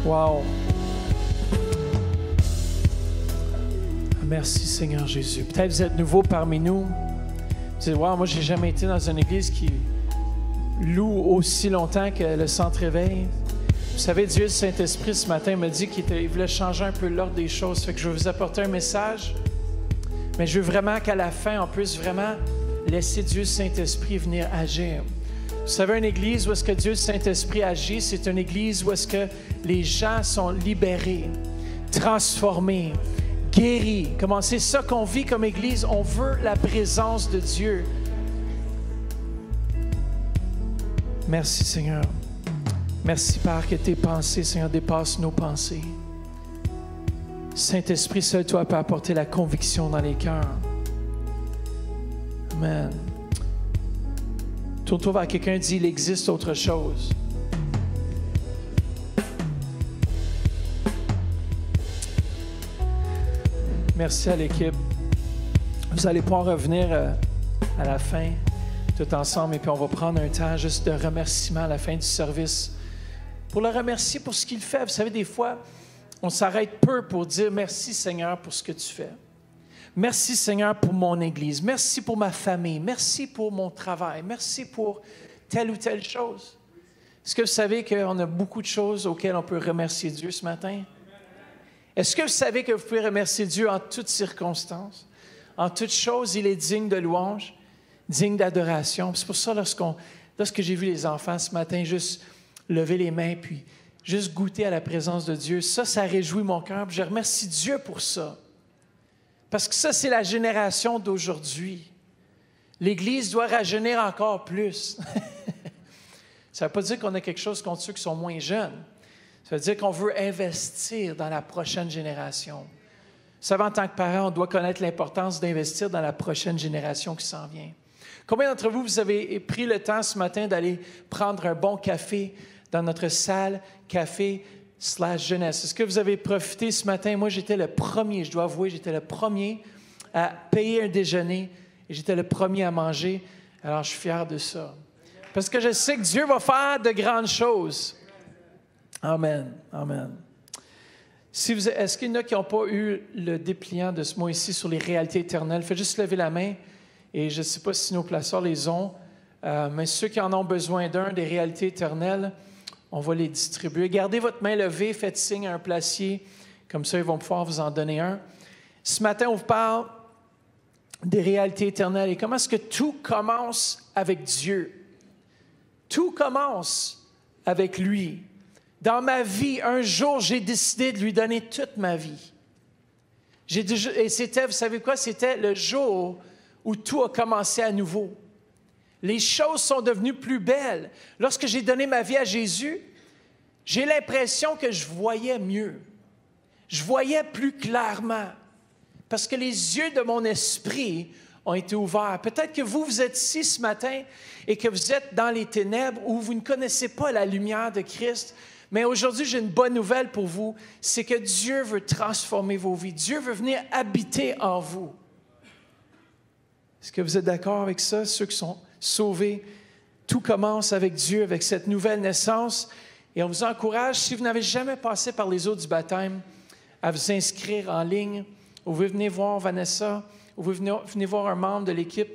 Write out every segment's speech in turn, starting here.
Wow. Merci Seigneur Jésus. Peut-être vous êtes nouveau parmi nous. Vous dites, wow, moi j'ai jamais été dans une église qui loue aussi longtemps que le centre éveil. Vous savez, Dieu, le Saint-Esprit, ce matin, m'a dit qu'il voulait changer un peu l'ordre des choses. Fait que je vais vous apporter un message. Mais je veux vraiment qu'à la fin, on puisse vraiment laisser Dieu, le Saint-Esprit, venir agir. Vous savez, une église où est-ce que Dieu, le Saint-Esprit, agit, c'est une église où est-ce que les gens sont libérés, transformés, guéris. Comment c'est ça qu'on vit comme église? On veut la présence de Dieu. Merci, Seigneur. Merci, Père, que tes pensées, Seigneur, dépassent nos pensées. Saint-Esprit, seul toi peux apporter la conviction dans les cœurs. Amen. Tourne-toi vers quelqu'un et dis, il existe autre chose. Merci à l'équipe. Vous allez pouvoir revenir à la fin, tout ensemble, et puis on va prendre un temps juste de remerciement à la fin du service. Pour le remercier pour ce qu'il fait. Vous savez, des fois, on s'arrête peu pour dire merci Seigneur pour ce que tu fais. Merci Seigneur pour mon Église. Merci pour ma famille. Merci pour mon travail. Merci pour telle ou telle chose. Est-ce que vous savez qu'on a beaucoup de choses auxquelles on peut remercier Dieu ce matin? Est-ce que vous savez que vous pouvez remercier Dieu en toutes circonstances? En toutes choses, il est digne de louange, digne d'adoration. C'est pour ça, lorsque j'ai vu les enfants ce matin, juste lever les mains, puis juste goûter à la présence de Dieu, ça réjouit mon cœur. Puis je remercie Dieu pour ça. Parce que ça, c'est la génération d'aujourd'hui. L'Église doit rajeunir encore plus. Ça ne veut pas dire qu'on a quelque chose contre ceux qui sont moins jeunes. Ça veut dire qu'on veut investir dans la prochaine génération. Vous savez, en tant que parent, on doit connaître l'importance d'investir dans la prochaine génération qui s'en vient. Combien d'entre vous, vous avez pris le temps ce matin d'aller prendre un bon café dans notre salle café/jeunesse? Est-ce que vous avez profité ce matin? Moi, j'étais le premier, je dois avouer, j'étais le premier à payer un déjeuner et j'étais le premier à manger. Alors, je suis fier de ça. Parce que je sais que Dieu va faire de grandes choses. Amen. Amen. Est-ce qu'il y en a qui n'ont pas eu le dépliant de ce mois ici sur les réalités éternelles? Faites juste lever la main et je ne sais pas si nos placeurs les ont, mais ceux qui en ont besoin d'un, des réalités éternelles, on va les distribuer. Gardez votre main levée, faites signe à un placier, comme ça ils vont pouvoir vous en donner un. Ce matin, on vous parle des réalités éternelles et comment est-ce que tout commence avec Dieu. Tout commence avec lui. Dans ma vie, un jour, j'ai décidé de lui donner toute ma vie. Et c'était, vous savez quoi? C'était le jour où tout a commencé à nouveau. Les choses sont devenues plus belles. Lorsque j'ai donné ma vie à Jésus, j'ai l'impression que je voyais mieux. Je voyais plus clairement. Parce que les yeux de mon esprit ont été ouverts. Peut-être que vous êtes ici ce matin et que vous êtes dans les ténèbres où vous ne connaissez pas la lumière de Christ. Mais aujourd'hui, j'ai une bonne nouvelle pour vous, c'est que Dieu veut transformer vos vies. Dieu veut venir habiter en vous. Est-ce que vous êtes d'accord avec ça, ceux qui sont sauvés? Tout commence avec Dieu, avec cette nouvelle naissance. Et on vous encourage, si vous n'avez jamais passé par les eaux du baptême, à vous inscrire en ligne. Vous venez voir Vanessa, ou vous venez voir un membre de l'équipe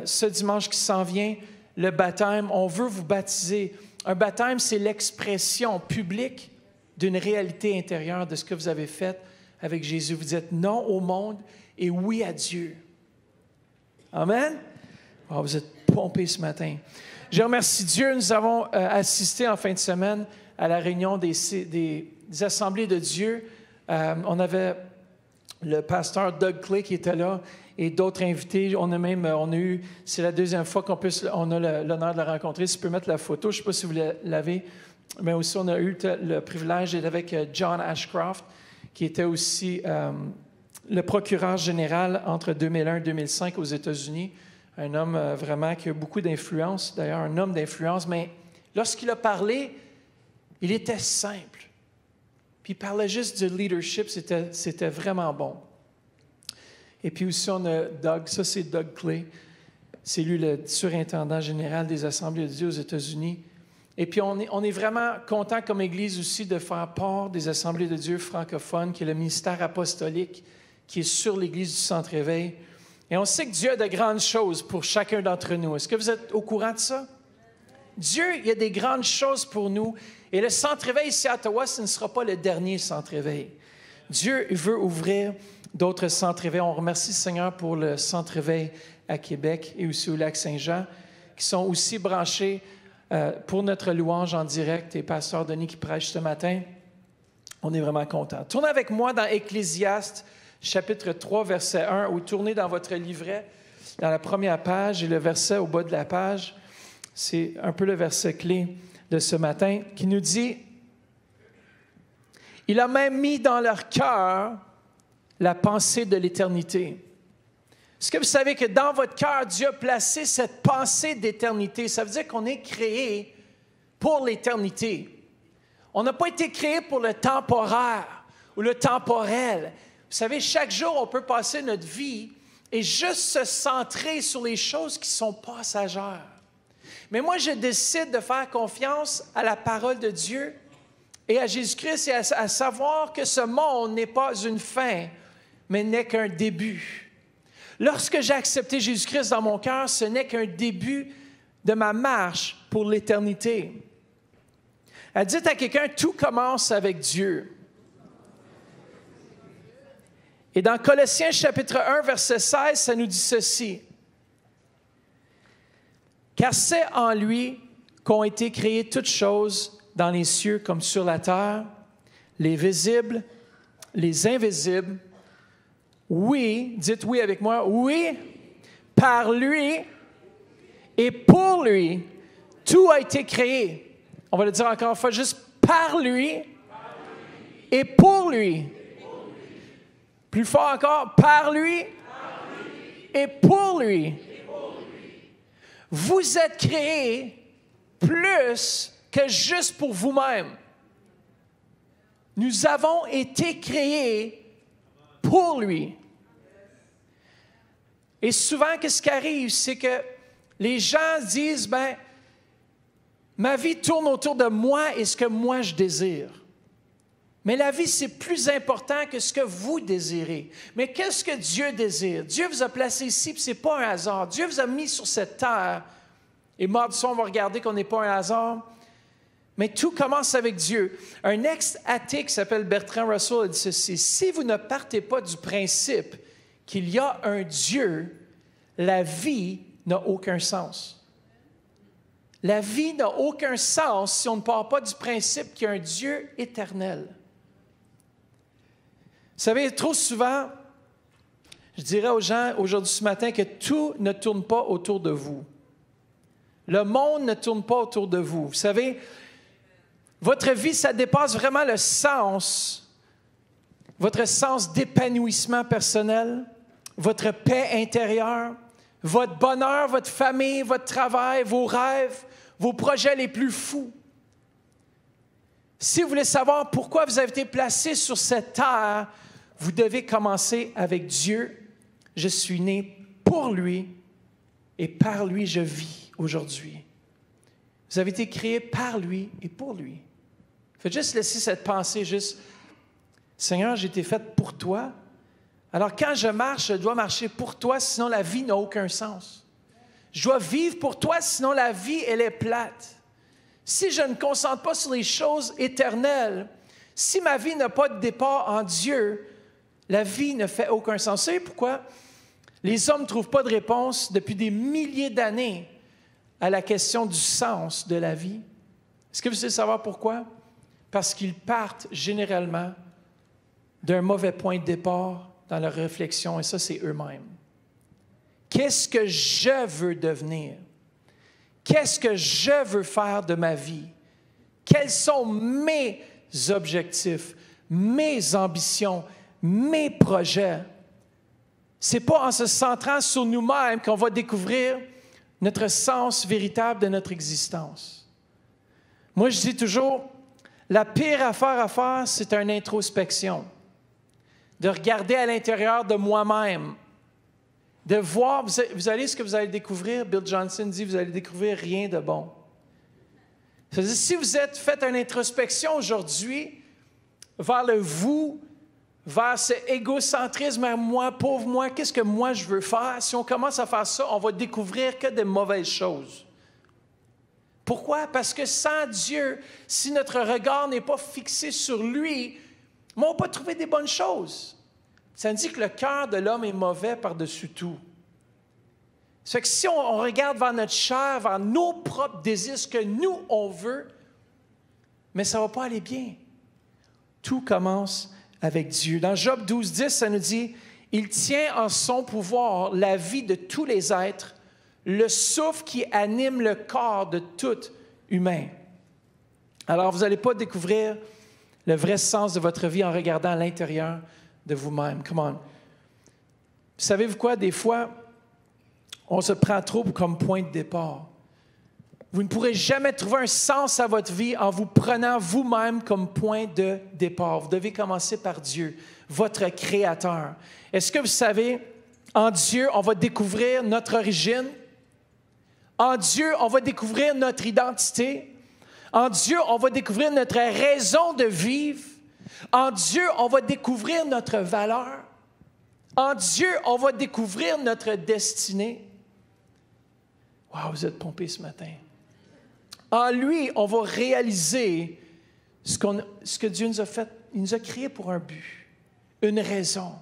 ce dimanche qui s'en vient, le baptême. On veut vous baptiser. Un baptême, c'est l'expression publique d'une réalité intérieure de ce que vous avez fait avec Jésus. Vous dites non au monde et oui à Dieu. Amen? Oh, vous êtes pompés ce matin. Je remercie Dieu. Nous avons assisté en fin de semaine à la réunion des assemblées de Dieu. On avait le pasteur Doug Clay qui était là et d'autres invités. C'est la deuxième fois on a l'honneur de la rencontrer. Si tu peux mettre la photo, je ne sais pas si vous l'avez, mais aussi on a eu le privilège d'être avec John Ashcroft, qui était aussi le procureur général entre 2001 et 2005 aux États-Unis. Un homme vraiment qui a beaucoup d'influence, d'ailleurs un homme d'influence, mais lorsqu'il a parlé, il était simple. Puis il parlait juste du leadership, c'était vraiment bon. Et puis aussi, on a Doug, ça c'est Doug Clay. C'est lui le surintendant général des Assemblées de Dieu aux États-Unis. Et puis, on est vraiment content comme Église aussi de faire part des Assemblées de Dieu francophones, qui est le ministère apostolique qui est sur l'Église du Centre-Éveil. Et on sait que Dieu a de grandes choses pour chacun d'entre nous. Est-ce que vous êtes au courant de ça? Dieu, il y a des grandes choses pour nous. Et le Centre-Éveil ici à Ottawa, ce ne sera pas le dernier Centre-Éveil. Dieu veut ouvrir d'autres Centres-Éveil. On remercie le Seigneur pour le Centre-Éveil à Québec et aussi au Lac-Saint-Jean, qui sont aussi branchés pour notre louange en direct. Et Pasteur Denis qui prêche ce matin, on est vraiment contents. Tournez avec moi dans Ecclésiaste, chapitre 3, verset 1, ou tournez dans votre livret, dans la première page, et le verset au bas de la page, c'est un peu le verset clé de ce matin, qui nous dit « Il a même mis dans leur cœur la pensée de l'éternité. » Est-ce que vous savez que dans votre cœur, Dieu a placé cette pensée d'éternité? Ça veut dire qu'on est créé pour l'éternité. On n'a pas été créé pour le temporaire ou le temporel. Vous savez, chaque jour, on peut passer notre vie et juste se centrer sur les choses qui sont passagères. Mais moi, je décide de faire confiance à la parole de Dieu et à Jésus-Christ et à savoir que ce monde n'est pas une fin, mais n'est qu'un début. Lorsque j'ai accepté Jésus-Christ dans mon cœur, ce n'est qu'un début de ma marche pour l'éternité. Dites à quelqu'un, tout commence avec Dieu. Et dans Colossiens chapitre 1, verset 16, ça nous dit ceci. Car c'est en lui qu'ont été créées toutes choses dans les cieux comme sur la terre, les visibles, les invisibles. Oui, dites oui avec moi, oui, par lui et pour lui, tout a été créé. On va le dire encore une fois, juste par lui et pour lui. Plus fort encore, par lui et pour lui. Vous êtes créés plus que juste pour vous-même. Nous avons été créés pour lui. Et souvent, qu'est-ce qui arrive? C'est que les gens disent, ma vie tourne autour de moi et ce que moi je désire. Mais la vie, c'est plus important que ce que vous désirez. Mais qu'est-ce que Dieu désire? Dieu vous a placé ici, puis ce n'est pas un hasard. Dieu vous a mis sur cette terre. Et mardi soir, on va regarder qu'on n'est pas un hasard. Mais tout commence avec Dieu. Un ex-athée qui s'appelle Bertrand Russell a dit ceci. Si vous ne partez pas du principe qu'il y a un Dieu, la vie n'a aucun sens. La vie n'a aucun sens si on ne part pas du principe qu'il y a un Dieu éternel. Vous savez, trop souvent, je dirais aux gens aujourd'hui ce matin que tout ne tourne pas autour de vous. Le monde ne tourne pas autour de vous. Vous savez, votre vie, ça dépasse vraiment le sens, votre sens d'épanouissement personnel, votre paix intérieure, votre bonheur, votre famille, votre travail, vos rêves, vos projets les plus fous. Si vous voulez savoir pourquoi vous avez été placé sur cette terre, vous devez commencer avec Dieu. Je suis né pour lui et par lui je vis aujourd'hui. Vous avez été créé par lui et pour lui. Faites juste laisser cette pensée, juste, Seigneur, j'ai été faite pour toi. Alors quand je marche, je dois marcher pour toi, sinon la vie n'a aucun sens. Je dois vivre pour toi, sinon la vie, elle est plate. Si je ne me concentre pas sur les choses éternelles, si ma vie n'a pas de départ en Dieu, la vie ne fait aucun sens. Vous savez pourquoi? Les hommes ne trouvent pas de réponse depuis des milliers d'années à la question du sens de la vie. Est-ce que vous voulez savoir pourquoi? Parce qu'ils partent généralement d'un mauvais point de départ dans leur réflexion, et ça, c'est eux-mêmes. Qu'est-ce que je veux devenir? Qu'est-ce que je veux faire de ma vie? Quels sont mes objectifs, mes ambitions, mes projets? Ce n'est pas en se centrant sur nous-mêmes qu'on va découvrir notre sens véritable de notre existence. Moi, je dis toujours, la pire affaire à faire, c'est une introspection. De regarder à l'intérieur de moi-même. De voir, vous allez ce que vous allez découvrir, Bill Johnson dit, vous allez découvrir rien de bon. C'est-à-dire, si vous faites une introspection aujourd'hui vers le vous, vers ce égocentrisme, vers moi, pauvre moi, qu'est-ce que moi je veux faire? Si on commence à faire ça, on va découvrir que de mauvaises choses. Pourquoi? Parce que sans Dieu, si notre regard n'est pas fixé sur lui, on ne va pas trouver des bonnes choses. Ça dit que le cœur de l'homme est mauvais par-dessus tout. Ça fait que si on regarde vers notre chair, vers nos propres désirs, ce que nous, on veut, mais ça ne va pas aller bien. Tout commence avec Dieu. Dans Job 12:10, ça nous dit « Il tient en son pouvoir la vie de tous les êtres, le souffle qui anime le corps de tout humain. » Alors, vous n'allez pas découvrir le vrai sens de votre vie en regardant à l'intérieur de vous-même. Come on. Savez-vous quoi? Des fois, on se prend trop comme point de départ. Vous ne pourrez jamais trouver un sens à votre vie en vous prenant vous-même comme point de départ. Vous devez commencer par Dieu, votre Créateur. Est-ce que vous savez, en Dieu, on va découvrir notre origine? En Dieu, on va découvrir notre identité. En Dieu, on va découvrir notre raison de vivre. En Dieu, on va découvrir notre valeur. En Dieu, on va découvrir notre destinée. Wow, vous êtes pompés ce matin. En lui, on va réaliser ce que Dieu nous a fait. Il nous a créés pour un but, une raison.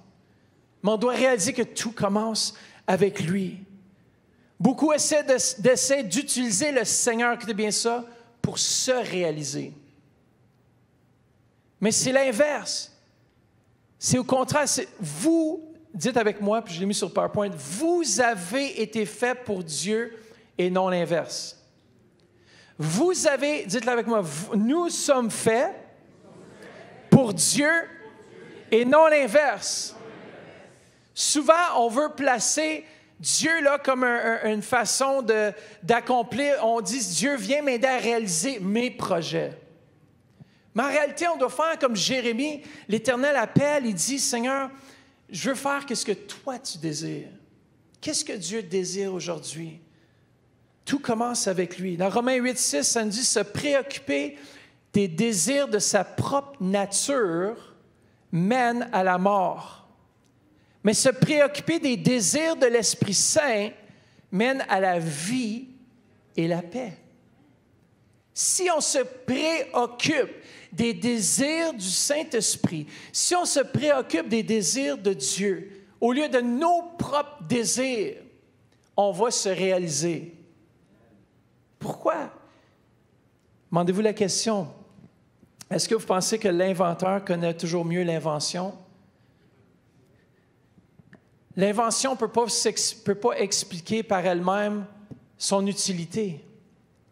Mais on doit réaliser que tout commence avec lui. Beaucoup essaient d'utiliser le Seigneur, écoutez bien ça, pour se réaliser. Mais c'est l'inverse. C'est au contraire, vous, dites avec moi, puis je l'ai mis sur PowerPoint, vous avez été fait pour Dieu et non l'inverse. Vous avez, dites-le avec moi, nous sommes faits pour Dieu et non l'inverse. Souvent, on veut placer Dieu là comme une façon d'accomplir. On dit, Dieu vient m'aider à réaliser mes projets. Mais en réalité, on doit faire comme Jérémie. L'Éternel appelle, il dit, Seigneur, je veux faire ce que toi tu désires. Qu'est-ce que Dieu désire aujourd'hui? Tout commence avec lui. Dans Romains 8:6, ça nous dit se préoccuper des désirs de sa propre nature mène à la mort. Mais se préoccuper des désirs de l'Esprit Saint mène à la vie et la paix. Si on se préoccupe des désirs du Saint-Esprit, si on se préoccupe des désirs de Dieu, au lieu de nos propres désirs, on va se réaliser. Pourquoi? Demandez-vous la question. Est-ce que vous pensez que l'inventeur connaît toujours mieux l'invention? L'invention ne peut pas expliquer par elle-même son utilité.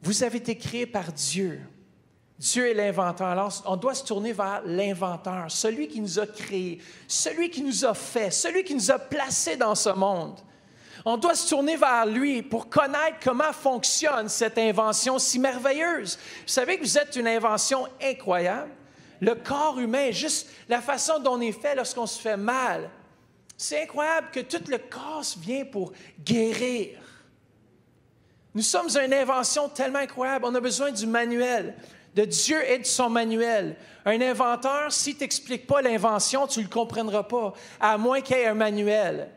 Vous avez été créé par Dieu. Dieu est l'inventeur. Alors, on doit se tourner vers l'inventeur, celui qui nous a créés, celui qui nous a fait, celui qui nous a placés dans ce monde. On doit se tourner vers lui pour connaître comment fonctionne cette invention si merveilleuse. Vous savez que vous êtes une invention incroyable. Le corps humain, juste la façon dont on est fait lorsqu'on se fait mal. C'est incroyable que tout le corps vient pour guérir. Nous sommes une invention tellement incroyable. On a besoin du manuel, de Dieu et de son manuel. Un inventeur, s'il ne t'explique pas l'invention, tu ne le comprendras pas, à moins qu'il y ait un manuel.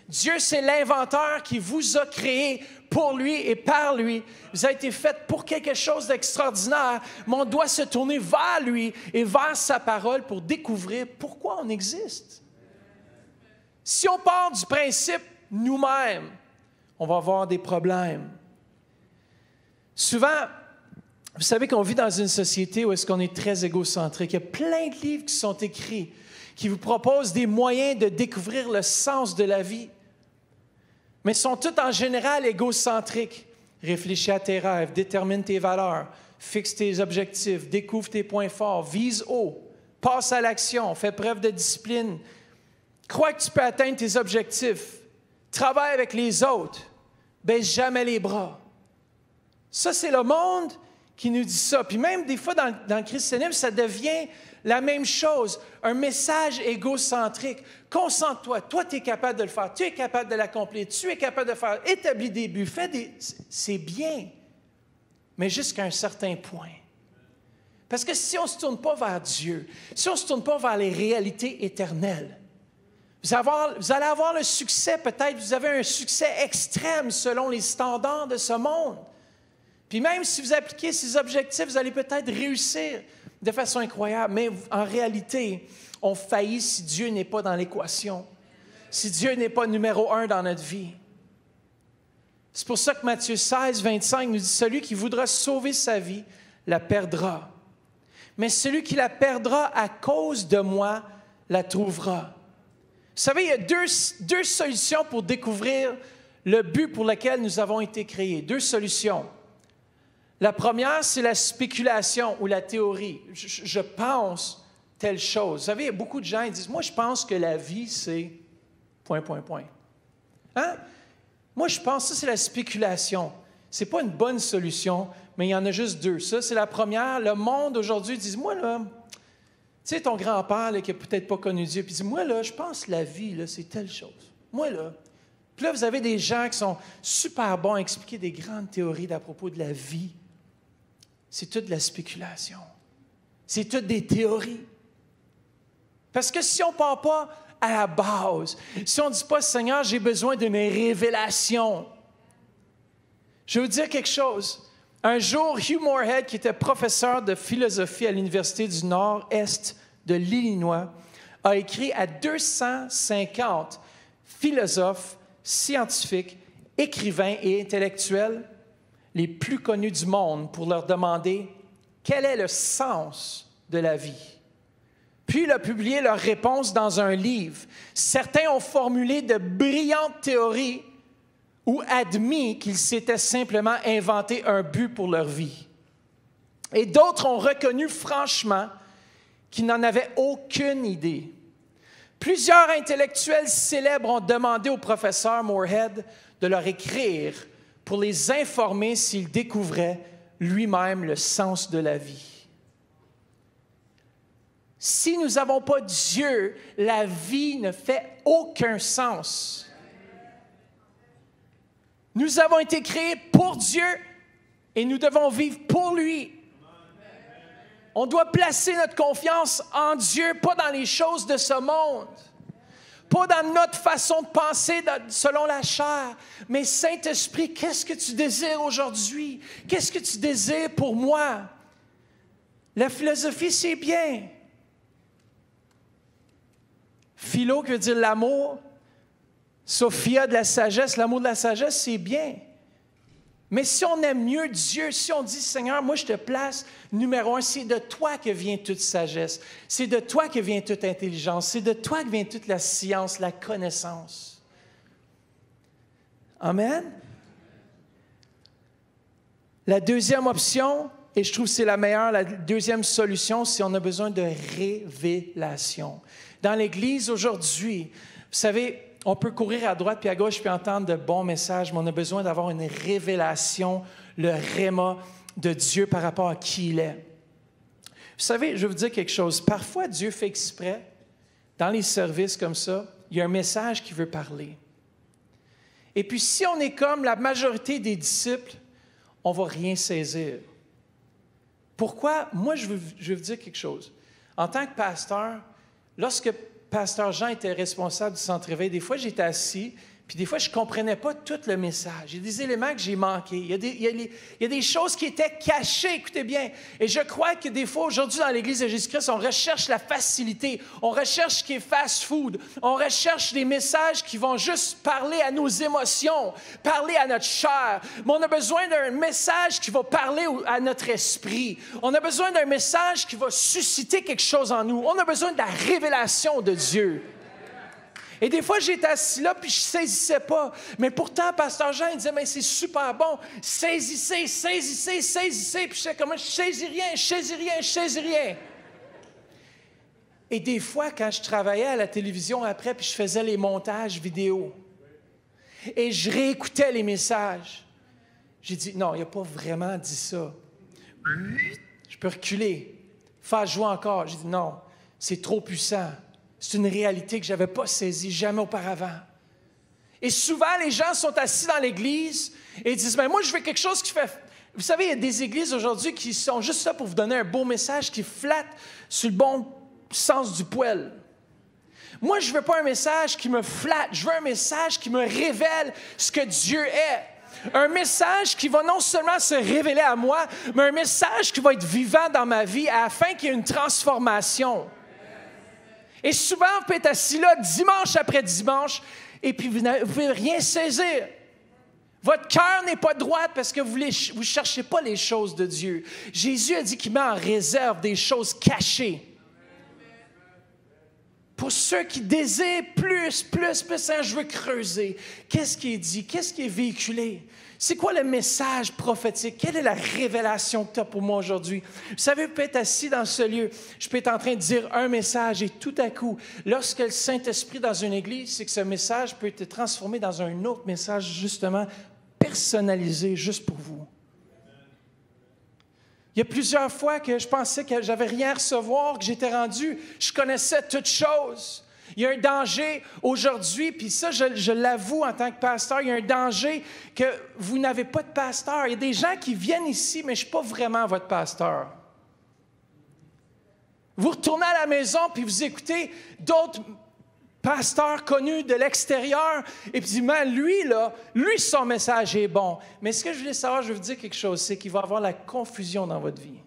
Dieu, c'est l'inventeur qui vous a créé pour lui et par lui. Vous avez été fait pour quelque chose d'extraordinaire, mais on doit se tourner vers lui et vers sa parole pour découvrir pourquoi on existe. Si on part du principe nous-mêmes, on va avoir des problèmes. Souvent, vous savez qu'on vit dans une société où est-ce qu'on est très égocentrique. Il y a plein de livres qui sont écrits qui vous proposent des moyens de découvrir le sens de la vie. Mais ils sont tous en général égocentriques. Réfléchis à tes rêves, détermine tes valeurs, fixe tes objectifs, découvre tes points forts, vise haut, passe à l'action, fais preuve de discipline, crois que tu peux atteindre tes objectifs, travaille avec les autres, baisse jamais les bras. Ça, c'est le monde qui nous dit ça. Puis même des fois, dans le christianisme, ça devient la même chose, un message égocentrique. Concentre-toi, toi, tu es capable de le faire, tu es capable de l'accomplir, tu es capable de faire, établis des buts, c'est bien. mais jusqu'à un certain point. Parce que si on ne se tourne pas vers Dieu, si on ne se tourne pas vers les réalités éternelles, vous allez avoir le succès, peut-être vous avez un succès extrême selon les standards de ce monde. Puis même si vous appliquez ces objectifs, vous allez peut-être réussir de façon incroyable, mais en réalité, on faillit si Dieu n'est pas dans l'équation, si Dieu n'est pas numéro 1 dans notre vie. C'est pour ça que Matthieu 16, 25 nous dit « Celui qui voudra sauver sa vie la perdra. Mais celui qui la perdra à cause de moi la trouvera. » Vous savez, il y a deux solutions pour découvrir le but pour lequel nous avons été créés. Deux solutions. La première, c'est la spéculation ou la théorie. Je pense telle chose. Vous savez, il y a beaucoup de gens qui disent « Moi, je pense que la vie, c'est... » Hein? Moi, je pense que ça, c'est la spéculation. Ce n'est pas une bonne solution, mais il y en a juste deux. Ça, c'est la première. Le monde aujourd'hui dit « Moi, là... » Tu sais, ton grand-père là, qui n'a peut-être pas connu Dieu, puis il dit « Moi, là, je pense que la vie, là, c'est telle chose. Moi, là... » Puis là, vous avez des gens qui sont super bons à expliquer des grandes théories à propos de la vie. C'est toute de la spéculation. C'est toutes des théories. Parce que si on ne part pas à la base, si on ne dit pas « Seigneur, j'ai besoin de mes révélations », je vais vous dire quelque chose. Un jour, Hugh Moorhead, qui était professeur de philosophie à l'Université du Nord-Est de l'Illinois, a écrit à 250 philosophes, scientifiques, écrivains et intellectuels les plus connus du monde pour leur demander quel est le sens de la vie. Puis il a publié leurs réponses dans un livre. Certains ont formulé de brillantes théories ou admis qu'ils s'étaient simplement inventé un but pour leur vie. Et d'autres ont reconnu franchement qu'ils n'en avaient aucune idée. Plusieurs intellectuels célèbres ont demandé au professeur Moorhead de leur écrire pour les informer s'il découvrait lui-même le sens de la vie. Si nous n'avons pas Dieu, la vie ne fait aucun sens. Nous avons été créés pour Dieu et nous devons vivre pour lui. On doit placer notre confiance en Dieu, pas dans les choses de ce monde, pas dans notre façon de penser selon la chair, mais Saint-Esprit, qu'est-ce que tu désires aujourd'hui? Qu'est-ce que tu désires pour moi? La philosophie, c'est bien. Philo, qui veut dire l'amour. Sophia, de la sagesse. L'amour de la sagesse, c'est bien. Mais si on aime mieux Dieu, si on dit, Seigneur, moi je te place numéro 1, c'est de toi que vient toute sagesse, c'est de toi que vient toute intelligence, c'est de toi que vient toute la science, la connaissance. Amen? La deuxième option, et je trouve que c'est la meilleure, la deuxième solution, c'est qu'on a besoin de révélation. Dans l'Église aujourd'hui, vous savez, on peut courir à droite puis à gauche puis entendre de bons messages, mais on a besoin d'avoir une révélation, le réma de Dieu par rapport à qui il est. Vous savez, je vais vous dire quelque chose. Parfois, Dieu fait exprès, dans les services comme ça, il y a un message qu'il veut parler. Et puis, si on est comme la majorité des disciples, on ne va rien saisir. Pourquoi? Moi, je veux vous dire quelque chose. En tant que pasteur, lorsque Pasteur Jean était responsable du centre réveil, des fois, j'étais assis, puis des fois, je ne comprenais pas tout le message. Il y a des éléments que j'ai manqués. Il y a des choses qui étaient cachées, écoutez bien. Et je crois que des fois, aujourd'hui, dans l'Église de Jésus-Christ, on recherche la facilité, on recherche ce qui est fast-food, on recherche des messages qui vont juste parler à nos émotions, parler à notre chair. Mais on a besoin d'un message qui va parler à notre esprit. On a besoin d'un message qui va susciter quelque chose en nous. On a besoin de la révélation de Dieu. Et des fois, j'étais assis là, puis je ne saisissais pas. Mais pourtant, Pasteur Jean, il disait, mais c'est super bon. Saisissez, saisissez, saisissez. Puis je disais, comment je saisis rien. Et des fois, quand je travaillais à la télévision après, puis je faisais les montages vidéo, et je réécoutais les messages, j'ai dit, non, il n'a pas vraiment dit ça. Je peux reculer, faire jouer encore. J'ai dit, non, c'est trop puissant. C'est une réalité que je n'avais pas saisie jamais auparavant. Et souvent, les gens sont assis dans l'Église et disent, mais moi, je veux quelque chose qui fait Vous savez, il y a des églises aujourd'hui qui sont juste là pour vous donner un beau message qui flatte sur le bon sens du poil. Moi, je ne veux pas un message qui me flatte. Je veux un message qui me révèle ce que Dieu est. Un message qui va non seulement se révéler à moi, mais un message qui va être vivant dans ma vie afin qu'il y ait une transformation. Et souvent, vous pouvez être assis là dimanche après dimanche et puis vous ne pouvez rien saisir. Votre cœur n'est pas droit parce que vous ne cherchez pas les choses de Dieu. Jésus a dit qu'il met en réserve des choses cachées. Pour ceux qui désirent plus, hein, je veux creuser. Qu'est-ce qui est dit? Qu'est-ce qui est véhiculé? C'est quoi le message prophétique? Quelle est la révélation que tu as pour moi aujourd'hui? Vous savez, vous pouvez être assis dans ce lieu, je peux être en train de dire un message et tout à coup, lorsque le Saint-Esprit est dans une église, c'est que ce message peut être transformé dans un autre message justement personnalisé juste pour vous. Il y a plusieurs fois que je pensais que j'avais rien à recevoir, que j'étais rendu, je connaissais toutes choses. Il y a un danger aujourd'hui, puis ça, je l'avoue en tant que pasteur, il y a un danger que vous n'avez pas de pasteur. Il y a des gens qui viennent ici, mais je ne suis pas vraiment votre pasteur. Vous retournez à la maison, puis vous écoutez d'autres pasteur connu de l'extérieur, et puis lui, son message est bon. Mais ce que je voulais savoir, je vais vous dire quelque chose, c'est qu'il va y avoir la confusion dans votre vie.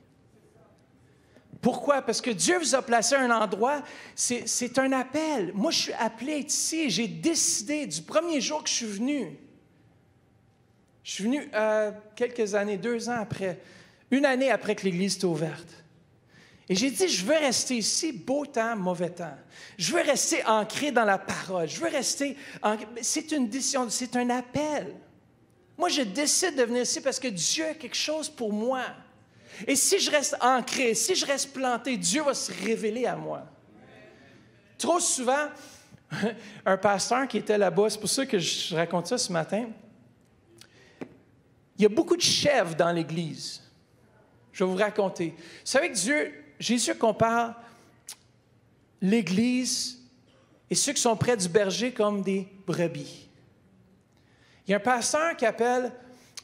Pourquoi? Parce que Dieu vous a placé à un endroit, c'est un appel. Moi, je suis appelé à être ici, j'ai décidé du premier jour que je suis venu. Je suis venu quelques années, 2 ans après, 1 année après que l'Église était ouverte. Et j'ai dit, je veux rester ici, beau temps, mauvais temps. Je veux rester ancré dans la parole. Je veux rester c'est une décision, c'est un appel. Moi, je décide de venir ici parce que Dieu a quelque chose pour moi. Et si je reste ancré, si je reste planté, Dieu va se révéler à moi. Trop souvent, un pasteur qui était là-bas, c'est pour ça que je raconte ça ce matin, il y a beaucoup de chèvres dans l'Église. Je vais vous raconter. Vous savez que Jésus compare l'Église et ceux qui sont près du berger comme des brebis. Il y a un pasteur qui appelle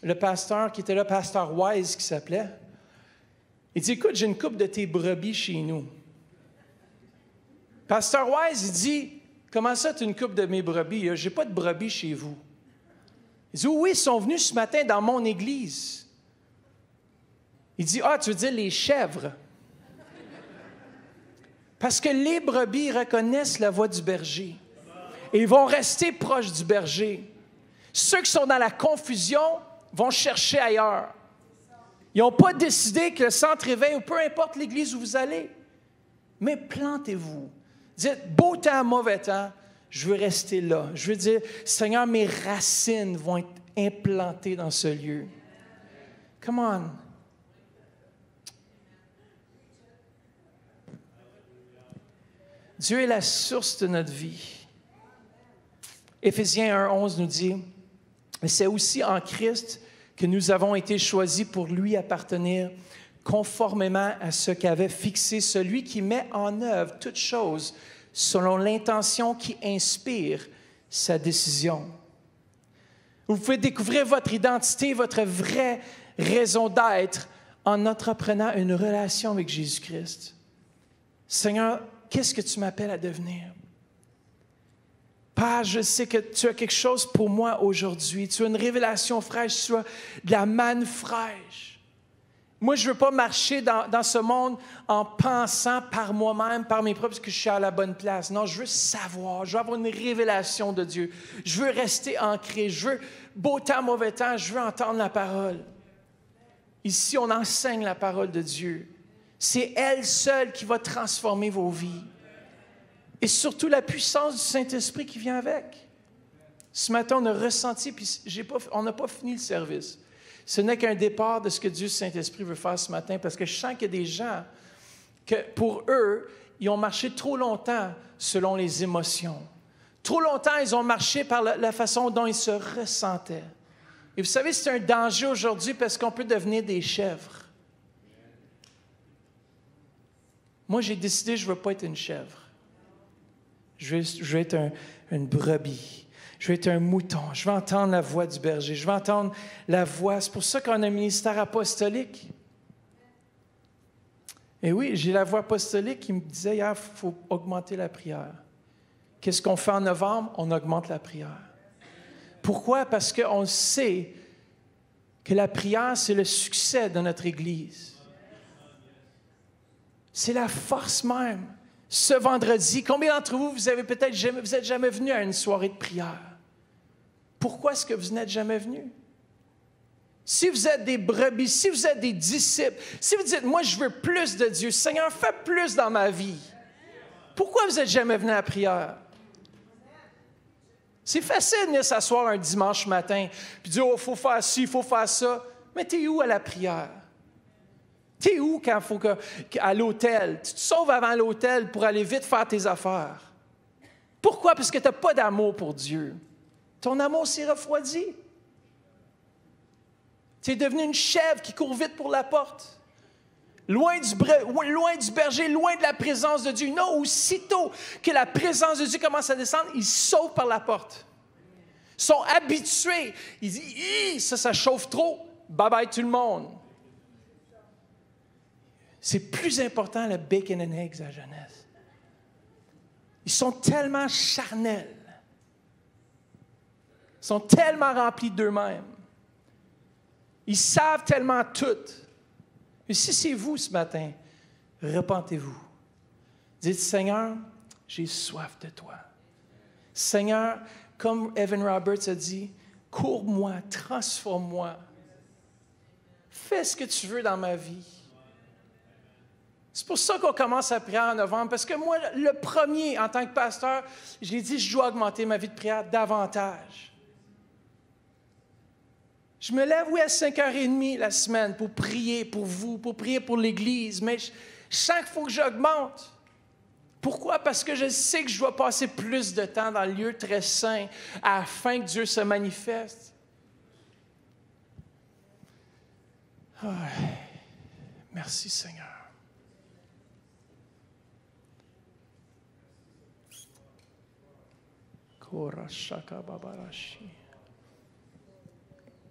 le pasteur qui était là, pasteur Wise qui s'appelait. Il dit, écoute, j'ai une couple de tes brebis chez nous. Pasteur Wise, il dit, comment ça, tu as une couple de mes brebis? Je n'ai pas de brebis chez vous. Il dit, oui, ils sont venus ce matin dans mon église. Il dit, tu veux dire les chèvres? Parce que les brebis reconnaissent la voix du berger. Et ils vont rester proches du berger. Ceux qui sont dans la confusion vont chercher ailleurs. Ils n'ont pas décidé que le centre réveil, ou peu importe l'église où vous allez. Mais plantez-vous. Dites, beau temps, mauvais temps, je veux rester là. Je veux dire, Seigneur, mes racines vont être implantées dans ce lieu. Come on. Dieu est la source de notre vie. Éphésiens 1:11 nous dit, « C'est aussi en Christ que nous avons été choisis pour lui appartenir, conformément à ce qu'avait fixé celui qui met en œuvre toutes choses selon l'intention qui inspire sa décision. » Vous pouvez découvrir votre identité, votre vraie raison d'être en entreprenant une relation avec Jésus-Christ. Seigneur, qu'est-ce que tu m'appelles à devenir? Père, je sais que tu as quelque chose pour moi aujourd'hui. Tu as une révélation fraîche, tu as de la manne fraîche. Moi, je ne veux pas marcher dans ce monde en pensant par moi-même, par mes propres, que je suis à la bonne place. Non, je veux savoir, je veux avoir une révélation de Dieu. Je veux rester ancré, je veux, beau temps, mauvais temps, je veux entendre la parole. Ici, on enseigne la parole de Dieu. C'est elle seule qui va transformer vos vies. Et surtout la puissance du Saint-Esprit qui vient avec. Ce matin, on a ressenti, puis on n'a pas fini le service. Ce n'est qu'un départ de ce que Dieu, Saint-Esprit, veut faire ce matin, parce que je sens qu'il y a des gens que, pour eux, ils ont marché trop longtemps selon les émotions. Trop longtemps, ils ont marché par la façon dont ils se ressentaient. Et vous savez, c'est un danger aujourd'hui parce qu'on peut devenir des chèvres. Moi, j'ai décidé, je ne veux pas être une chèvre. Je veux être une brebis. Je vais être un mouton. Je vais entendre la voix du berger. Je vais entendre la voix. C'est pour ça qu'on a un ministère apostolique. Et oui, j'ai la voix apostolique qui me disait hier, il faut augmenter la prière. Qu'est-ce qu'on fait en novembre? On augmente la prière. Pourquoi? Parce qu'on sait que la prière, c'est le succès de notre Église. C'est la force même. Ce vendredi, combien d'entre vous, vous n'êtes jamais venus à une soirée de prière? Pourquoi est-ce que vous n'êtes jamais venus? Si vous êtes des brebis, si vous êtes des disciples, si vous dites, moi, je veux plus de Dieu, Seigneur, fais plus dans ma vie. Pourquoi vous n'êtes jamais venus à la prière? C'est facile de venir s'asseoir un dimanche matin puis dire, oh, il faut faire ci, il faut faire ça. Mais t'es où à la prière? T'es où quand il faut à l'hôtel? Tu te sauves avant l'hôtel pour aller vite faire tes affaires. Pourquoi? Parce que tu n'as pas d'amour pour Dieu. Ton amour s'est refroidi. Tu es devenu une chèvre qui court vite pour la porte. Loin du berger, loin de la présence de Dieu. Non, aussitôt que la présence de Dieu commence à descendre, ils sautent par la porte. Ils sont habitués. Ils disent, ça chauffe trop. Bye-bye tout le monde. C'est plus important le bacon and eggs à la jeunesse. Ils sont tellement charnels. Ils sont tellement remplis d'eux-mêmes. Ils savent tellement tout. Mais si c'est vous ce matin, repentez-vous. Dites, Seigneur, j'ai soif de toi. Seigneur, comme Evan Roberts a dit, cours-moi, transforme-moi. Fais ce que tu veux dans ma vie. C'est pour ça qu'on commence à prier en novembre, parce que moi, le premier, en tant que pasteur, j'ai dit, je dois augmenter ma vie de prière davantage. Je me lève, oui, à 5h30 la semaine pour prier pour vous, pour prier pour l'Église, mais je sens qu'il faut que j'augmente. Pourquoi? Parce que je sais que je dois passer plus de temps dans le lieu très saint afin que Dieu se manifeste. Oh, merci Seigneur. Korashaka babarashi.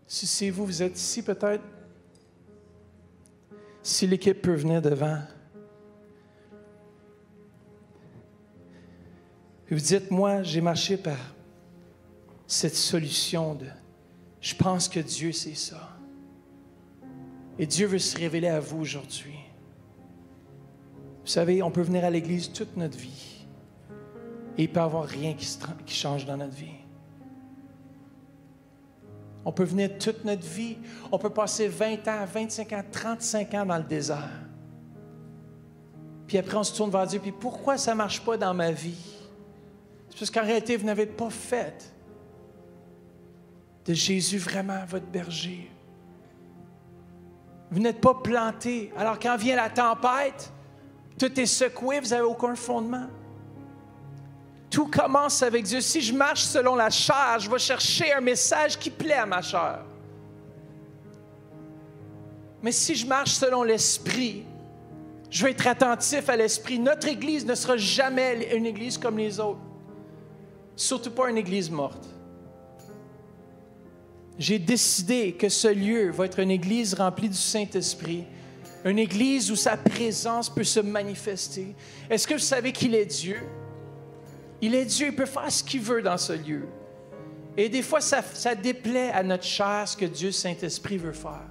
Si c'est vous, vous êtes ici peut-être, si l'équipe peut venir devant, et vous dites, moi, j'ai marché par cette solution de, je pense que Dieu c'est ça. Et Dieu veut se révéler à vous aujourd'hui. Vous savez, on peut venir à l'Église toute notre vie et il ne peut y avoir rien qui change dans notre vie. On peut venir toute notre vie. On peut passer 20 ans, 25 ans, 35 ans dans le désert. Puis après, on se tourne vers Dieu. Puis pourquoi ça ne marche pas dans ma vie? C'est parce qu'en réalité, vous n'avez pas fait de Jésus vraiment votre berger. Vous n'êtes pas planté. Alors quand vient la tempête, tout est secoué, vous n'avez aucun fondement. Tout commence avec Dieu. Si je marche selon la chair, je vais chercher un message qui plaît à ma chair. Mais si je marche selon l'Esprit, je vais être attentif à l'Esprit. Notre Église ne sera jamais une Église comme les autres. Surtout pas une Église morte. J'ai décidé que ce lieu va être une Église remplie du Saint-Esprit. Une Église où sa présence peut se manifester. Est-ce que vous savez qu'il est Dieu? Il est Dieu, il peut faire ce qu'il veut dans ce lieu. Et des fois, ça déplaît à notre chair ce que Dieu, Saint-Esprit, veut faire.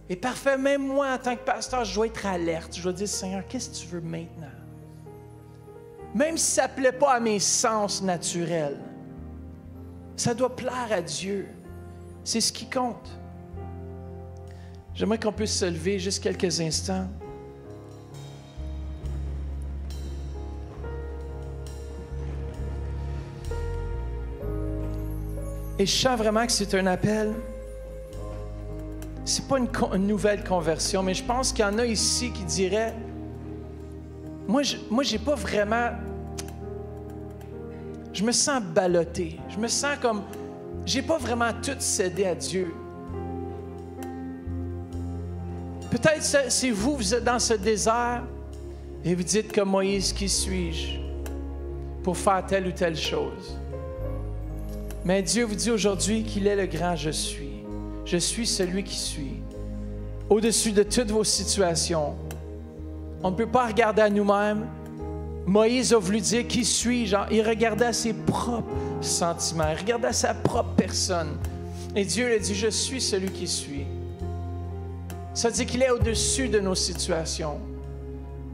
Et parfait, même moi, en tant que pasteur, je dois être alerte. Je dois dire, Seigneur, qu'est-ce que tu veux maintenant? Même si ça ne plaît pas à mes sens naturels, ça doit plaire à Dieu. C'est ce qui compte. J'aimerais qu'on puisse se lever juste quelques instants. Et je sens vraiment que c'est un appel. Ce n'est pas une nouvelle conversion, mais je pense qu'il y en a ici qui diraient, moi, j'ai pas vraiment... Je me sens ballotté. Je me sens comme... J'ai pas vraiment tout cédé à Dieu. Peut-être c'est vous êtes dans ce désert et vous dites comme Moïse, qui suis-je pour faire telle ou telle chose? Mais Dieu vous dit aujourd'hui qu'il est le grand je suis. Je suis celui qui suis. Au-dessus de toutes vos situations. On ne peut pas regarder à nous-mêmes. Moïse a voulu dire qui suis-je. Il regardait à ses propres sentiments. Il regardait à sa propre personne. Et Dieu lui a dit, je suis celui qui suis. Ça veut dire qu'il est au-dessus de nos situations.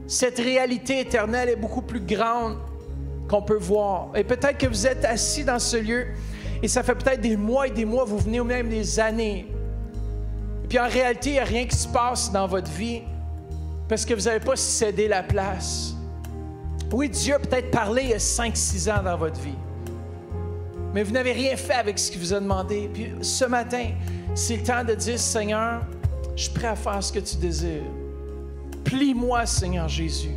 Cette réalité éternelle est beaucoup plus grande qu'on peut voir. Et peut-être que vous êtes assis dans ce lieu et ça fait peut-être des mois et des mois, vous venez ou même des années. Et puis en réalité, il n'y a rien qui se passe dans votre vie parce que vous n'avez pas cédé la place. Oui, Dieu a peut-être parlé il y a 5-6 ans dans votre vie. Mais vous n'avez rien fait avec ce qu'il vous a demandé. Puis ce matin, c'est le temps de dire, Seigneur, je suis prêt à faire ce que tu désires. Plie-moi, Seigneur Jésus.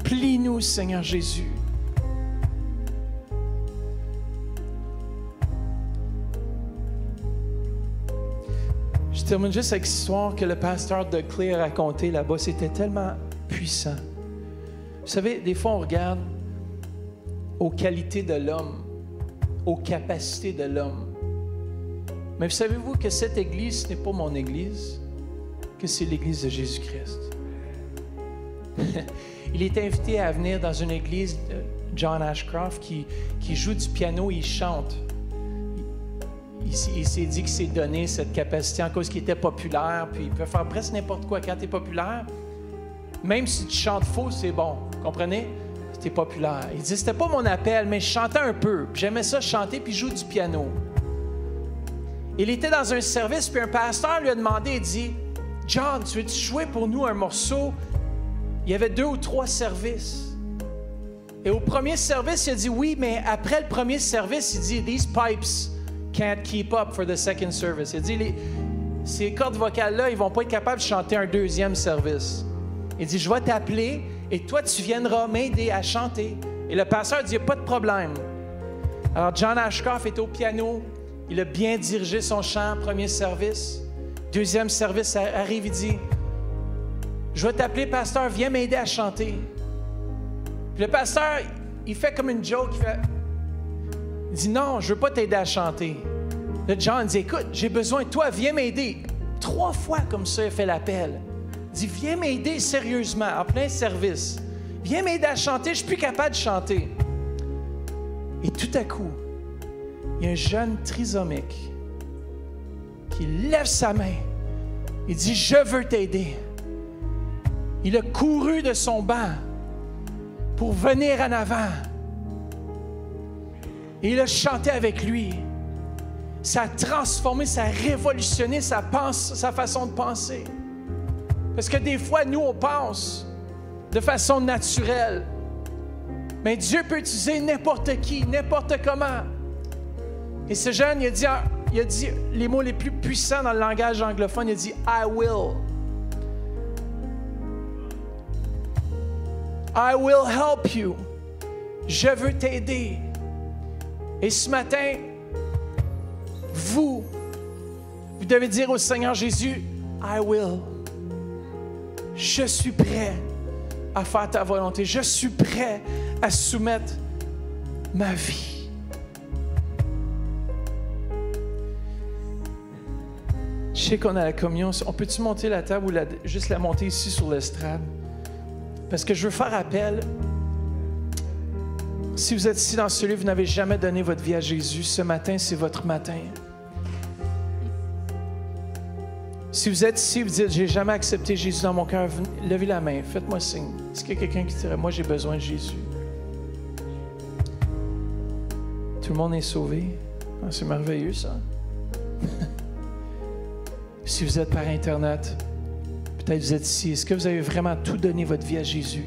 Plie-nous, Seigneur Jésus. Je termine juste avec l'histoire que le pasteur de Clay a raconté là-bas. C'était tellement puissant. Vous savez, des fois, on regarde aux qualités de l'homme, aux capacités de l'homme. Mais savez-vous que cette église, ce n'est pas mon église, que c'est l'église de Jésus-Christ. Il est invité à venir dans une église de John Ashcroft qui joue du piano et il chante. Il s'est dit qu'il s'est donné cette capacité en cause qu'il était populaire, puis il peut faire presque n'importe quoi. Quand tu es populaire, même si tu chantes faux, c'est bon. Comprenez? Tu es populaire. Il dit, c'était pas mon appel, mais je chantais un peu. J'aimais ça chanter, puis je joue du piano. Il était dans un service, puis un pasteur lui a demandé, il dit, John, tu veux-tu jouer pour nous un morceau? Il y avait 2 ou 3 services. Et au premier service, il a dit oui, mais après le premier service, il dit, these pipes can't keep up for the second service. Il a dit, ces cordes vocales-là, ils ne vont pas être capables de chanter un deuxième service. Il dit, je vais t'appeler et toi, tu viendras m'aider à chanter. Et le pasteur dit, il n'y a pas de problème. Alors, John Ashcroft est au piano. Il a bien dirigé son chant, premier service. Deuxième service arrive, il dit, je vais t'appeler, pasteur, viens m'aider à chanter. Puis le pasteur, il fait comme une joke, il dit, non, je ne veux pas t'aider à chanter. Là, John dit, écoute, j'ai besoin de toi, viens m'aider. 3 fois comme ça, il fait l'appel. Il dit, viens m'aider sérieusement, en plein service. Viens m'aider à chanter, je ne suis plus capable de chanter. Et tout à coup, il y a un jeune trisomique qui lève sa main. Il dit, je veux t'aider. Il a couru de son banc pour venir en avant. Et il a chanté avec lui. Ça a transformé, ça a révolutionné sa façon de penser. Parce que des fois, nous, on pense de façon naturelle. Mais Dieu peut utiliser n'importe qui, n'importe comment. Et ce jeune, il a dit les mots les plus puissants dans le langage anglophone. Il a dit « I will ». I will help you. Je veux t'aider. Et ce matin, vous devez dire au Seigneur Jésus, I will. Je suis prêt à faire ta volonté. Je suis prêt à soumettre ma vie. Je sais qu'on a la communion. On peut-tu monter la table ou juste la monter ici sur l'estrade? Parce que je veux faire appel. Si vous êtes ici dans ce lieu, vous n'avez jamais donné votre vie à Jésus, ce matin, c'est votre matin. Si vous êtes ici, vous dites, j'ai jamais accepté Jésus dans mon cœur, levez la main, faites-moi signe. Est-ce qu'il y a quelqu'un qui dirait, moi j'ai besoin de Jésus? Tout le monde est sauvé. Ah, c'est merveilleux ça. Si vous êtes par Internet, peut-être vous êtes ici. Est-ce que vous avez vraiment tout donné votre vie à Jésus?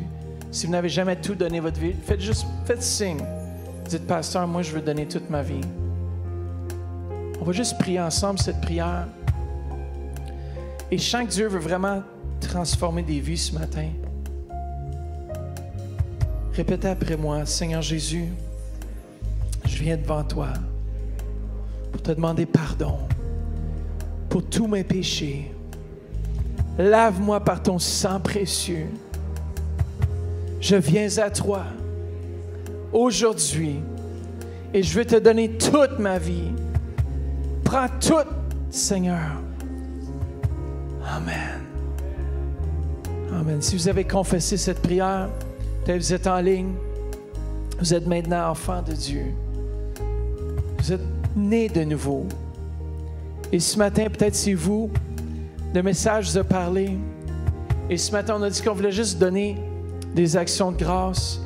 Si vous n'avez jamais tout donné votre vie, faites signe. Dites, pasteur, moi je veux donner toute ma vie. On va juste prier ensemble cette prière. Et je sens que Dieu veut vraiment transformer des vies ce matin. Répétez après moi, Seigneur Jésus, je viens devant toi pour te demander pardon pour tous mes péchés. Lave-moi par ton sang précieux. Je viens à toi aujourd'hui Et je veux te donner toute ma vie. Prends tout, Seigneur. Amen. Amen. Si vous avez confessé cette prière, peut-être vous êtes en ligne, vous êtes maintenant enfant de Dieu. Vous êtes né de nouveau. Et ce matin, peut-être c'est vous, le message vous a parlé. Et ce matin, on a dit qu'on voulait juste donner des actions de grâce.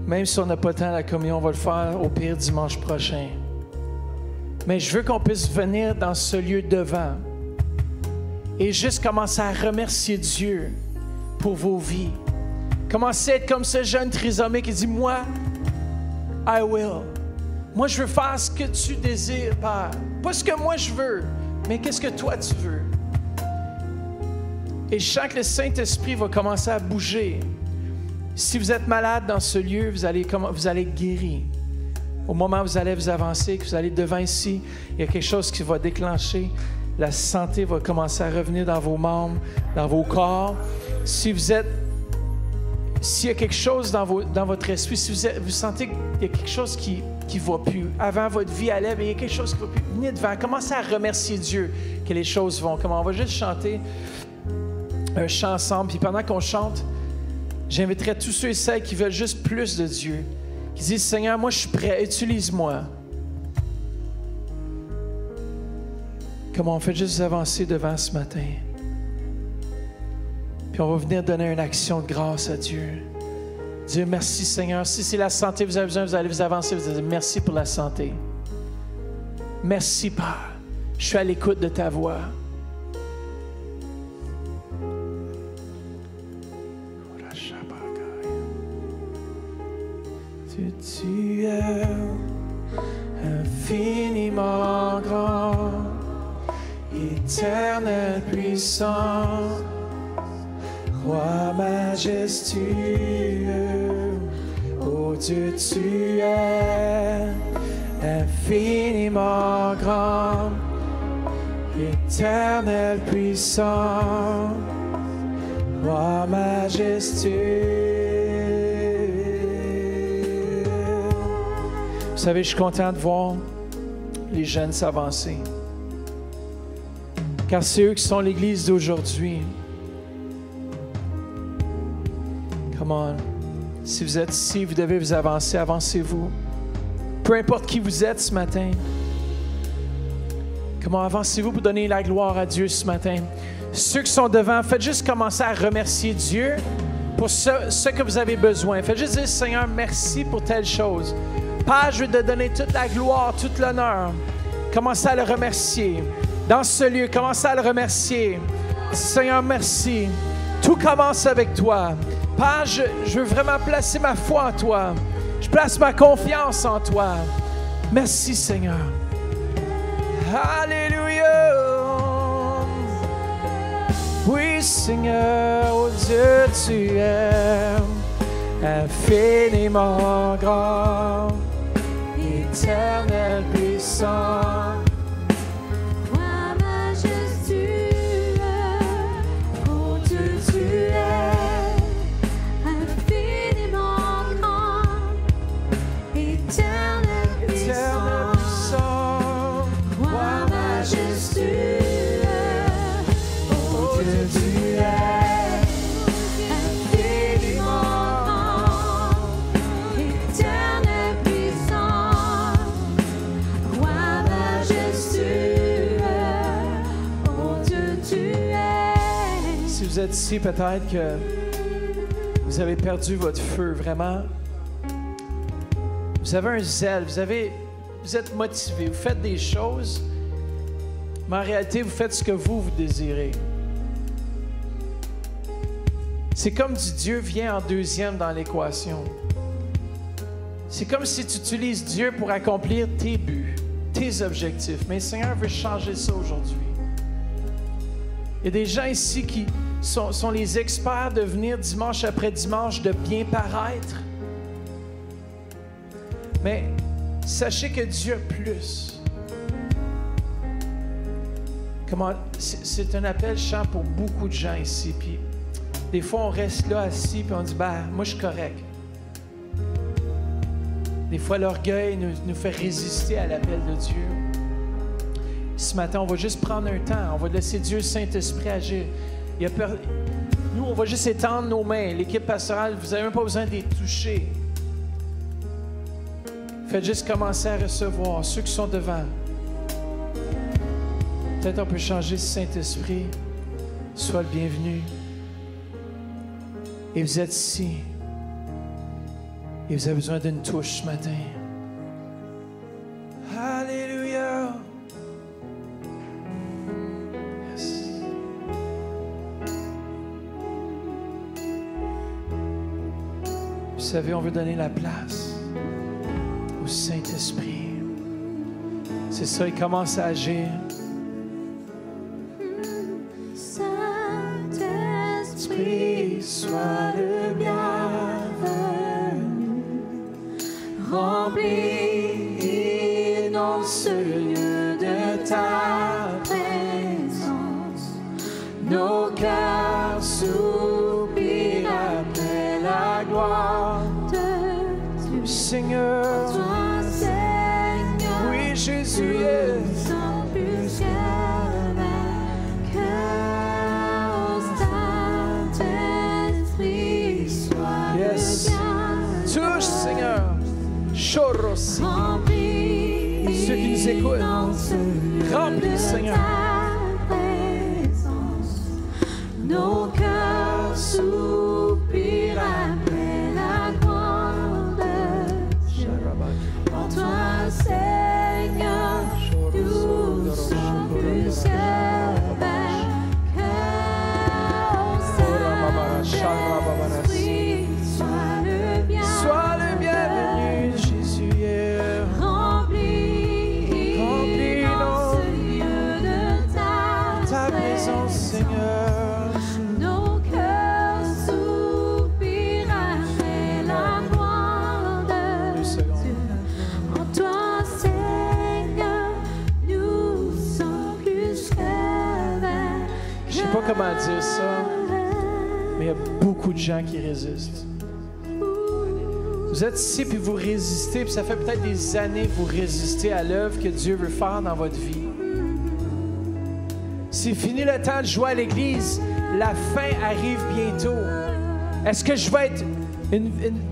Même si on n'a pas le temps à la communion, on va le faire au pire dimanche prochain. Mais je veux qu'on puisse venir dans ce lieu devant et juste commencer à remercier Dieu pour vos vies. Commencez à être comme ce jeune trisomé qui dit, moi, I will. Moi, je veux faire ce que tu désires, Père. Pas ce que moi je veux, mais qu'est-ce que toi tu veux. Et je sens que le Saint-Esprit va commencer à bouger. Si vous êtes malade dans ce lieu, vous allez être guéri. Au moment où vous allez vous avancer, que vous allez devant ici, il y a quelque chose qui va déclencher. La santé va commencer à revenir dans vos membres, dans vos corps. S'il y a quelque chose dans votre esprit, si vous sentez qu'il y a quelque chose qui ne va plus, avant votre vie allait, mais il y a quelque chose qui ne va plus, venez devant, commencez à remercier Dieu que les choses vont. Comment on va juste chanter un chant ensemble, puis pendant qu'on chante, j'inviterai tous ceux et celles qui veulent juste plus de Dieu, qui disent, Seigneur, moi je suis prêt, utilise-moi. Comment on fait juste avancer devant ce matin. Puis on va venir donner une action de grâce à Dieu. Dire merci Seigneur. Si c'est la santé que vous avez besoin, vous allez vous avancer, vous allez dire merci pour la santé. Merci Père. Je suis à l'écoute de ta voix. Tu es infiniment grand, éternel puissant, roi majestueux, ô Dieu, tu es infiniment grand, éternel puissant, roi majestueux. Vous savez, je suis content de voir les jeunes s'avancer. Car c'est eux qui sont l'Église d'aujourd'hui. Come on. Si vous êtes ici, vous devez vous avancer. Avancez-vous. Peu importe qui vous êtes ce matin. Comment avancez-vous pour donner la gloire à Dieu ce matin? Ceux qui sont devant, faites juste commencer à remercier Dieu pour ce que vous avez besoin. Faites juste dire, Seigneur, merci pour telle chose. Père, je veux te donner toute la gloire, tout l'honneur. Commencez à le remercier. Dans ce lieu, commencez à le remercier. Seigneur, merci. Tout commence avec toi. Père, je veux vraiment placer ma foi en toi. Je place ma confiance en toi. Merci, Seigneur. Alléluia. Oui, Seigneur, oh Dieu, tu es infiniment grand. Éternel puissant, roi majestueux, ô Dieu, tu es infiniment grand, éternel puissant, roi majestueux, ô Dieu, tu es infiniment grand, éternel puissant. Si vous êtes ici, peut-être que vous avez perdu votre feu, vraiment. Vous avez un zèle, vous êtes motivé, vous faites des choses, mais en réalité, vous faites ce que vous désirez. C'est comme si Dieu vient en deuxième dans l'équation. C'est comme si tu utilises Dieu pour accomplir tes buts, tes objectifs. Mais le Seigneur veut changer ça aujourd'hui. Il y a des gens ici qui sont les experts de venir dimanche après dimanche, de bien paraître. Mais sachez que Dieu a plus. C'est un appel chant pour beaucoup de gens ici. Puis des fois, on reste là assis et on dit, moi, je suis correct. Des fois, l'orgueil nous fait résister à l'appel de Dieu. Ce matin, on va juste prendre un temps. On va laisser Dieu, Saint-Esprit, agir. Nous, on va juste étendre nos mains. L'équipe pastorale, vous n'avez même pas besoin de les toucher. Faites juste commencer à recevoir ceux qui sont devant. Peut-être on peut changer ce Saint-Esprit. Sois le bienvenu. Et vous êtes ici. Et vous avez besoin d'une touche ce matin. Alléluia. Yes. Vous savez, on veut donner la place au Saint-Esprit. C'est ça, il commence à agir. Saint-Esprit, sois le bienvenu. Remplis, inonde ce lieu de ta présence. Nos cœurs soupirent après la gloire de Dieu. Seigneur, toi, Seigneur, oui, Jésus, sans plus que Saint-Esprit, sois le bienvenu. Touche, Seigneur. Choros. Remplis, ceux qui nous écoutent, remplis, Seigneur. Nos cœurs soupirent après la gloire de Dieu. En toi, Seigneur, nous sommes plus que vainqueurs. Saint-Esprit, sois le bienvenu, Jésus. Remplis dans ce lieu de ta présence, Seigneur. Nos cœurs soupirent après la gloire de Dieu. En toi, Seigneur, nous sommes plus que vainqueurs. Je ne sais pas comment dire ça, mais il y a beaucoup de gens qui résistent. Vous êtes ici puis vous résistez, puis ça fait peut-être des années que vous résistez à l'œuvre que Dieu veut faire dans votre vie. C'est fini le temps de jouer à l'église. La fin arrive bientôt. Est-ce que je vais être une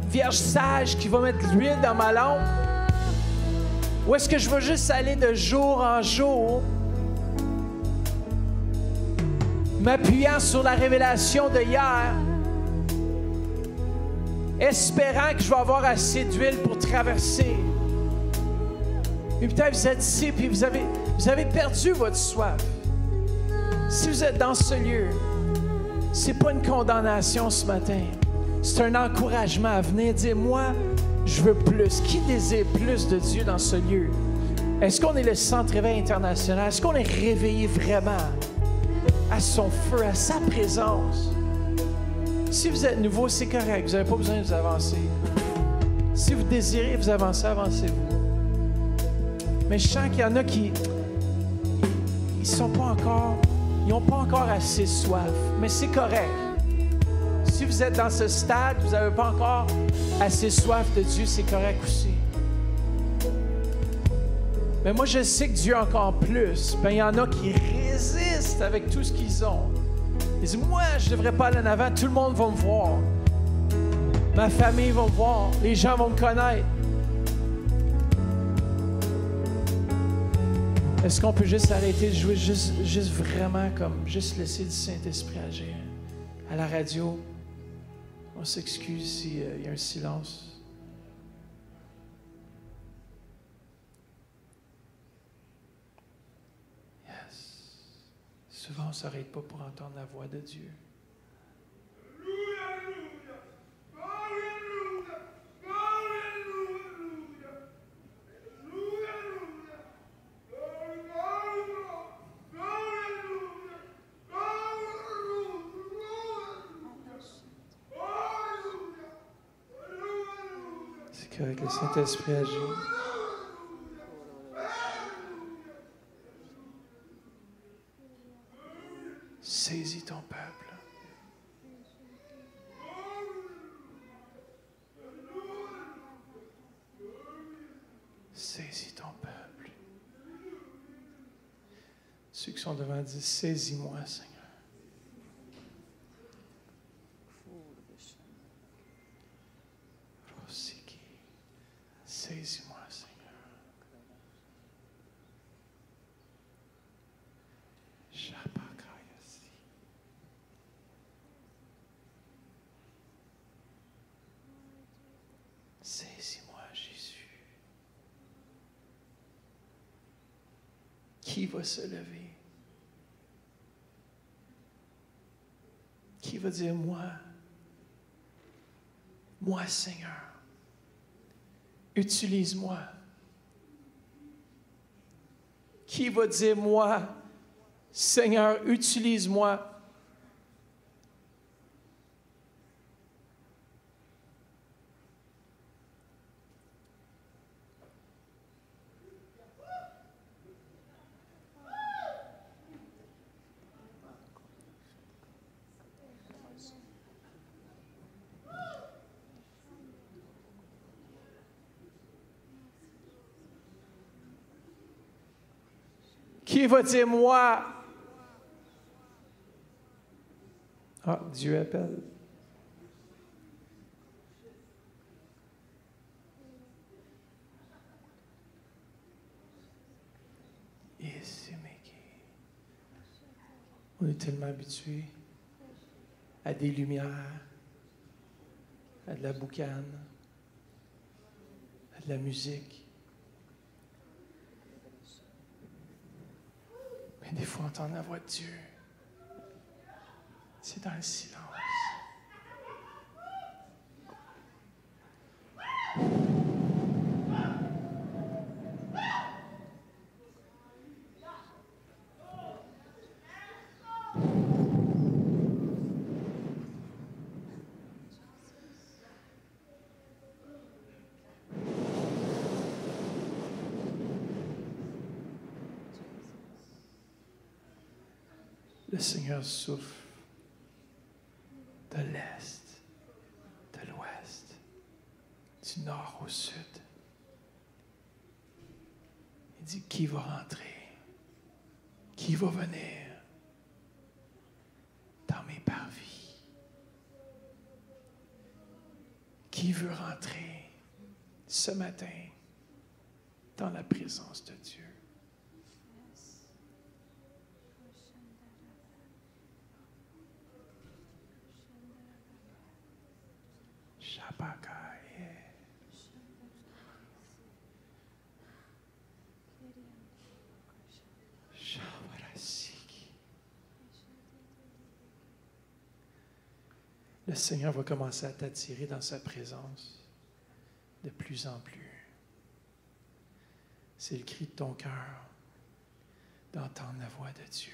vierge sage qui va mettre l'huile dans ma lampe? Ou est-ce que je vais juste aller de jour en jour, m'appuyant sur la révélation de hier, espérant que je vais avoir assez d'huile pour traverser? Et peut-être vous êtes ici et vous avez perdu votre soif. Si vous êtes dans ce lieu, c'est pas une condamnation ce matin. C'est un encouragement à venir dire, moi, je veux plus. Qui désire plus de Dieu dans ce lieu? Est-ce qu'on est le Centre Réveil International? Est-ce qu'on est réveillé vraiment à son feu, à sa présence? Si vous êtes nouveau, c'est correct. Vous n'avez pas besoin de vous avancer. Si vous désirez vous avancer, avancez-vous. Mais je sens qu'il y en a qui n'ont pas encore assez soif. Mais c'est correct. Si vous êtes dans ce stade, vous n'avez pas encore assez soif de Dieu, c'est correct aussi. Mais moi, je sais que Dieu a encore plus. Ben, il y en a qui résistent avec tout ce qu'ils ont. Ils disent, moi, je ne devrais pas aller en avant. Tout le monde va me voir. Ma famille va me voir. Les gens vont me connaître. Est-ce qu'on peut juste arrêter de jouer, juste vraiment comme, juste laisser le Saint-Esprit agir? À la radio, on s'excuse s'il y a un silence. Souvent, on ne s'arrête pas pour entendre la voix de Dieu. C'est qu'avec le Saint-Esprit agit. Saisis ton peuple. Ceux qui sont devant disent, saisis-moi, Seigneur. Saisis-moi, Seigneur. Shabakayasi. Saisis-moi, Jésus. Qui va se lever? Qui va dire, moi, Seigneur, utilise-moi. Qui va dire, moi, Seigneur, utilise-moi. Qui va dire, moi? Ah, Dieu appelle. On est tellement habitués à des lumières, à de la boucane, à de la musique. Mais des fois, entendre la voix de Dieu, c'est dans le silence. Le Seigneur souffle de l'est, de l'ouest, du nord au sud. Il dit, qui va rentrer? Qui va venir dans mes parvis? Qui veut rentrer ce matin dans la présence de Dieu? Le Seigneur va commencer à t'attirer dans sa présence de plus en plus. C'est le cri de ton cœur d'entendre la voix de Dieu.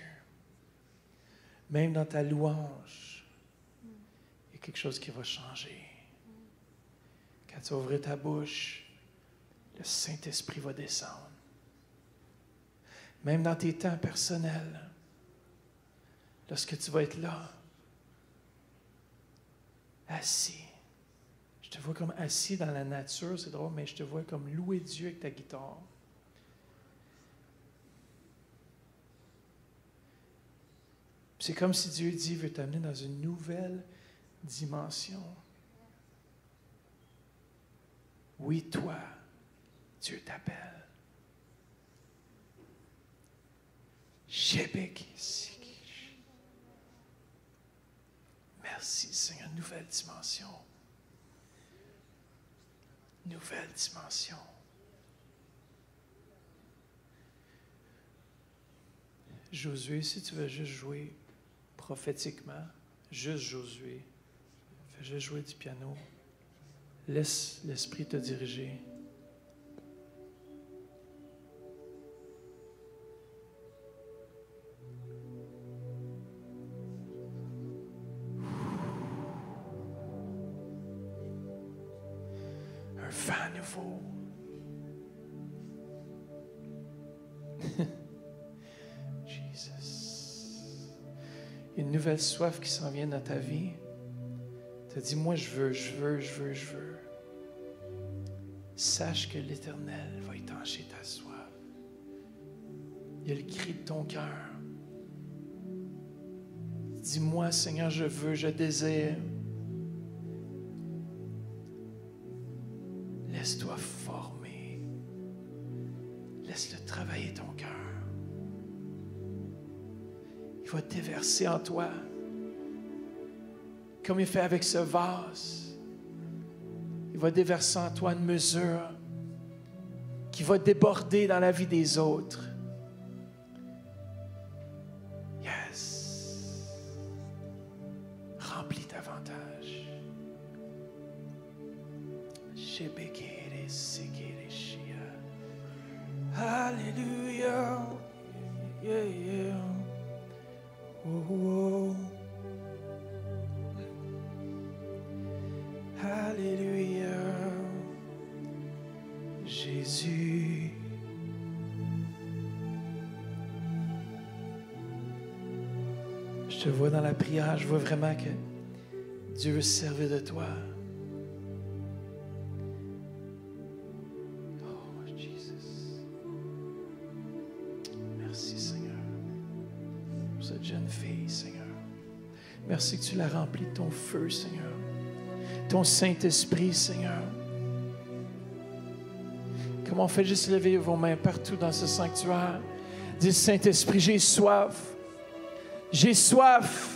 Même dans ta louange, il y a quelque chose qui va changer. Quand tu vas ouvrir ta bouche, le Saint-Esprit va descendre. Même dans tes temps personnels, lorsque tu vas être là, assis. Je te vois comme assis dans la nature, c'est drôle, mais je te vois comme louer Dieu avec ta guitare. C'est comme si Dieu dit, veut t'amener dans une nouvelle dimension. Oui, toi, Dieu t'appelle. Merci, Seigneur. Nouvelle dimension. Nouvelle dimension. Josué, si tu veux juste jouer prophétiquement, juste Josué, fais juste jouer du piano. Laisse l'Esprit te diriger. Un vent nouveau. Jesus. Une nouvelle soif qui s'en vient dans ta vie. Tu as dit, moi je veux. Sache que l'Éternel va étancher ta soif. Il y a le cri de ton cœur. Dis-moi, Seigneur, je veux, je désire. Laisse-toi former. Laisse-le travailler ton cœur. Il va déverser en toi, comme il fait avec ce vase. Il va déverser en toi une mesure qui va déborder dans la vie des autres. Yes. Remplis davantage. Alléluia. Yeah, yeah. Oh, oh. Alléluia. Jésus. Je te vois dans la prière, je vois vraiment que Dieu veut se servir de toi. Oh, Jesus. Merci, Seigneur, pour cette jeune fille, Seigneur. Merci que tu l'as remplie de ton feu, Seigneur. Ton Saint-Esprit, Seigneur. Comment on fait juste lever vos mains partout dans ce sanctuaire? Dis, Saint-Esprit, j'ai soif. J'ai soif.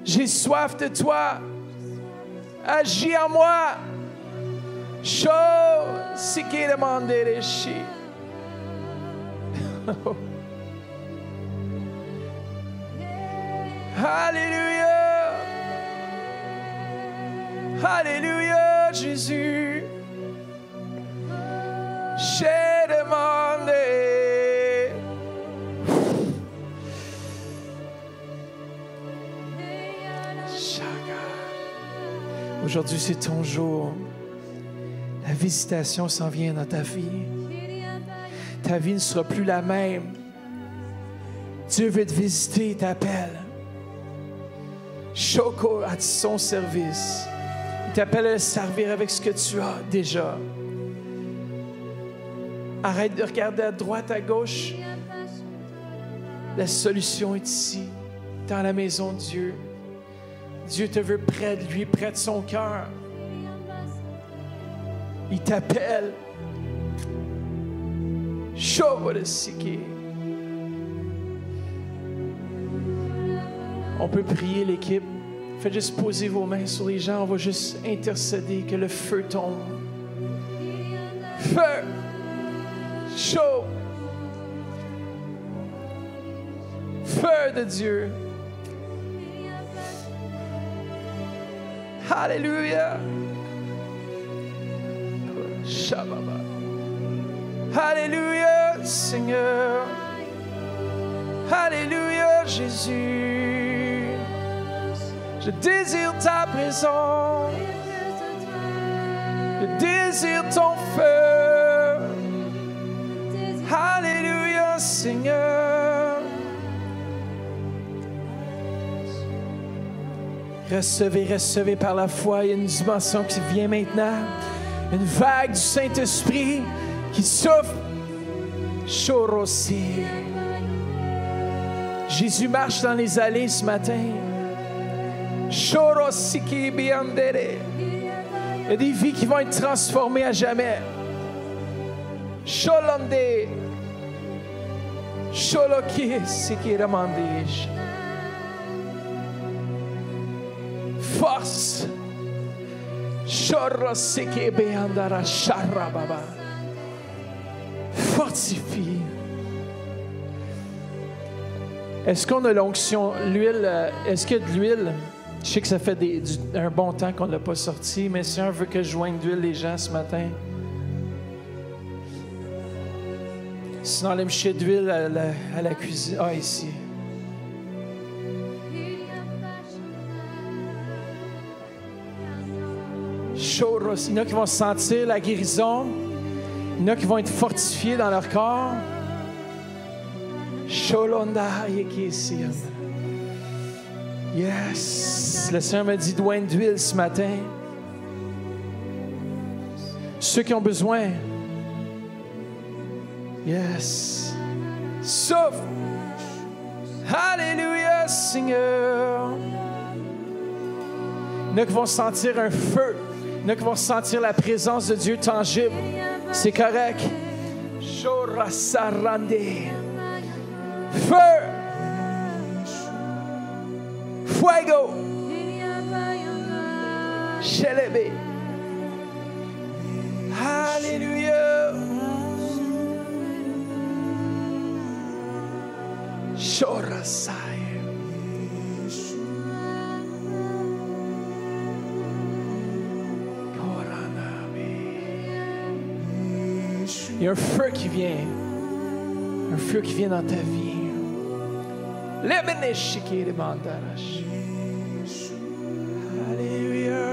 J'ai soif de toi. Agis en moi. Show ce qui est demandé de chi. Alléluia. Alléluia, Jésus. J'ai demandé. Aujourd'hui, c'est ton jour. La visitation s'en vient dans ta vie. Ta vie ne sera plus la même. Dieu veut te visiter, il t'appelle. Choco à son service. Il t'appelle à le servir avec ce que tu as déjà. Arrête de regarder à droite, à gauche. La solution est ici, dans la maison de Dieu. Dieu te veut près de lui, près de son cœur. Il t'appelle. On peut prier, l'équipe. Faites juste poser vos mains sur les gens. On va juste intercéder, que le feu tombe. Feu! Chaud! Feu de Dieu! Alléluia! Shababa! Alléluia, Seigneur! Alléluia, Jésus! Je désire ta présence. Je désire ton feu. Alléluia, Seigneur. Recevez par la foi. Il y a une dimension qui vient maintenant. Une vague du Saint-Esprit qui souffle. Chorossi. Jésus marche dans les allées ce matin. Chorosiki biandere. Il y a des vies qui vont être transformées à jamais. Cholonde. Choloki sikiramandej. Force. Chorosiki biandara sharababa. Fortifie. Est-ce qu'on a l'onction, l'huile, est-ce qu'il y a de l'huile? Je sais que ça fait un bon temps qu'on ne l'a pas sorti, mais si un veut que je joigne d'huile les gens ce matin. Sinon, allez me chercher d'huile à la cuisine. Ah, ici. Choros. Il y en a qui vont sentir la guérison. Il y en a qui vont être fortifiés dans leur corps. Cholonda yekisi. Yes. Le Seigneur m'a dit douane d'huile ce matin. Ceux qui ont besoin. Yes. Souffle. Alléluia. Seigneur. Il y en a qui vont sentir un feu. Il y en a qui vont sentir la présence de Dieu tangible. C'est correct. Feu. Fuego. Shelebe. Alléluia. Shorasai. Il y a un feu qui vient. Un feu qui vient dans ta vie. Alléluia.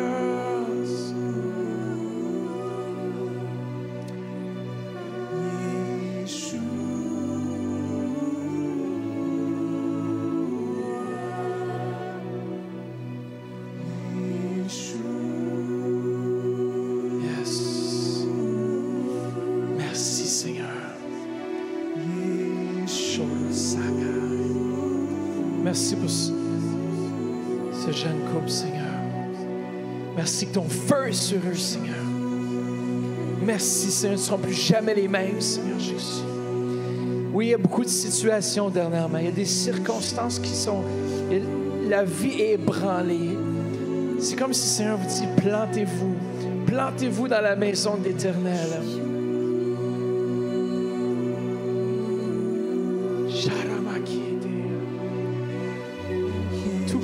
Merci pour ce jeune couple, Seigneur. Merci que ton feu est sur eux, Seigneur. Merci, Seigneur, ils ne seront plus jamais les mêmes, Seigneur Jésus. Oui, il y a beaucoup de situations dernièrement. Il y a des circonstances qui sont... La vie est ébranlée. C'est comme si le Seigneur vous dit, plantez-vous. Plantez-vous dans la maison de l'Éternel.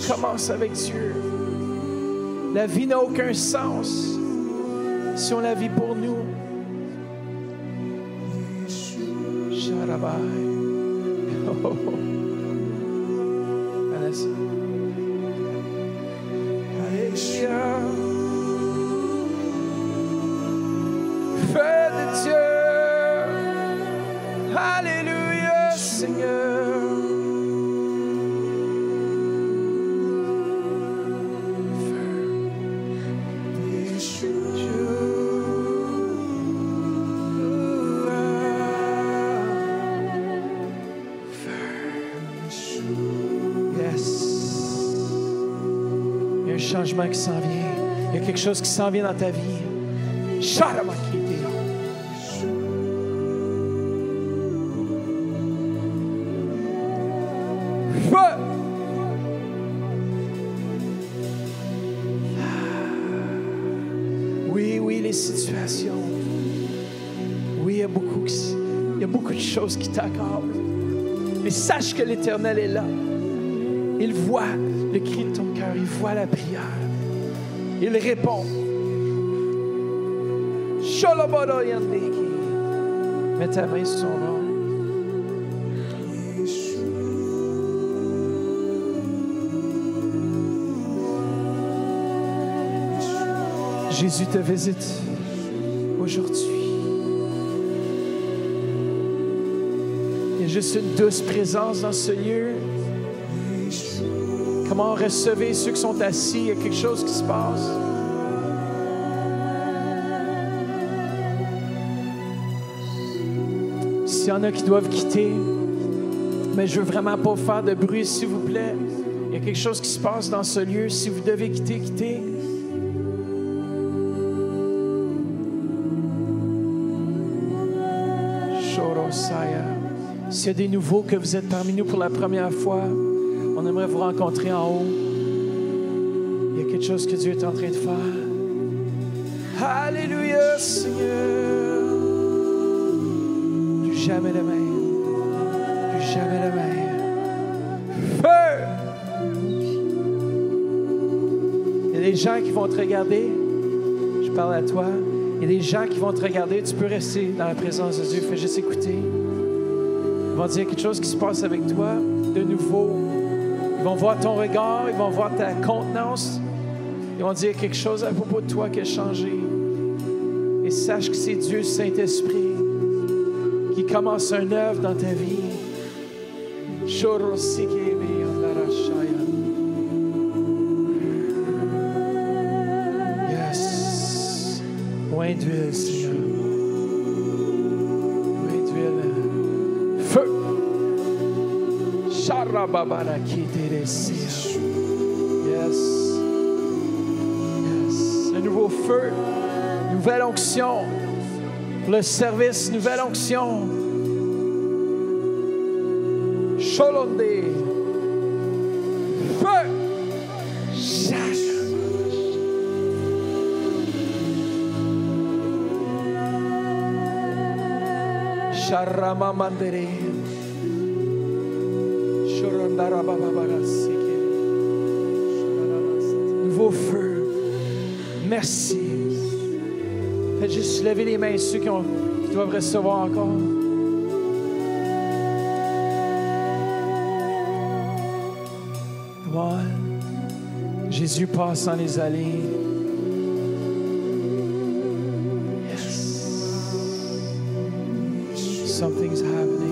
Commence avec Dieu. La vie n'a aucun sens si on la vit pour nous. Sharabai. Oh. Vanessa. Alléluia. Feu de Dieu. Alléluia, Seigneur. Changement qui s'en vient. Il y a quelque chose qui s'en vient dans ta vie. Sharamakite. Feu. Oui, les situations. Oui, il y a beaucoup de choses qui t'accablent. Mais sache que l'Éternel est là. Il voit le cri de ton cœur, il voit la prière. Il répond. Mets ta main sur son nom. Jésus te visite aujourd'hui. Il y a juste une douce présence dans ce lieu. Comment recevoir ceux qui sont assis? Il y a quelque chose qui se passe. S'il y en a qui doivent quitter, mais je veux vraiment pas faire de bruit, s'il vous plaît. Il y a quelque chose qui se passe dans ce lieu. Si vous devez quitter, quittez. S'il y a des nouveaux que vous êtes parmi nous pour la première fois, on aimerait vous rencontrer en haut. Il y a quelque chose que Dieu est en train de faire. Alléluia, Seigneur. Plus jamais le même. Plus jamais le même. Feu! Il y a des gens qui vont te regarder. Je parle à toi. Il y a des gens qui vont te regarder. Tu peux rester dans la présence de Dieu. Fais juste écouter. Ils vont dire quelque chose qui se passe avec toi de nouveau. Ils vont voir ton regard, ils vont voir ta contenance. Ils vont dire quelque chose à propos de toi qui a changé. Et sache que c'est Dieu, Saint-Esprit, qui commence un œuvre dans ta vie. Yes. Moins d'huile, Seigneur. Moins d'huile. Feu. Yes. Yes. Un nouveau feu, nouvelle onction. Pour le service, nouvelle onction. Sholonde. Feu. Sharama mandere. Nouveau feu. Merci. Faites juste lever les mains ceux qui doivent recevoir encore. Voilà. Jésus passe dans les allées. Yes. Something's happening.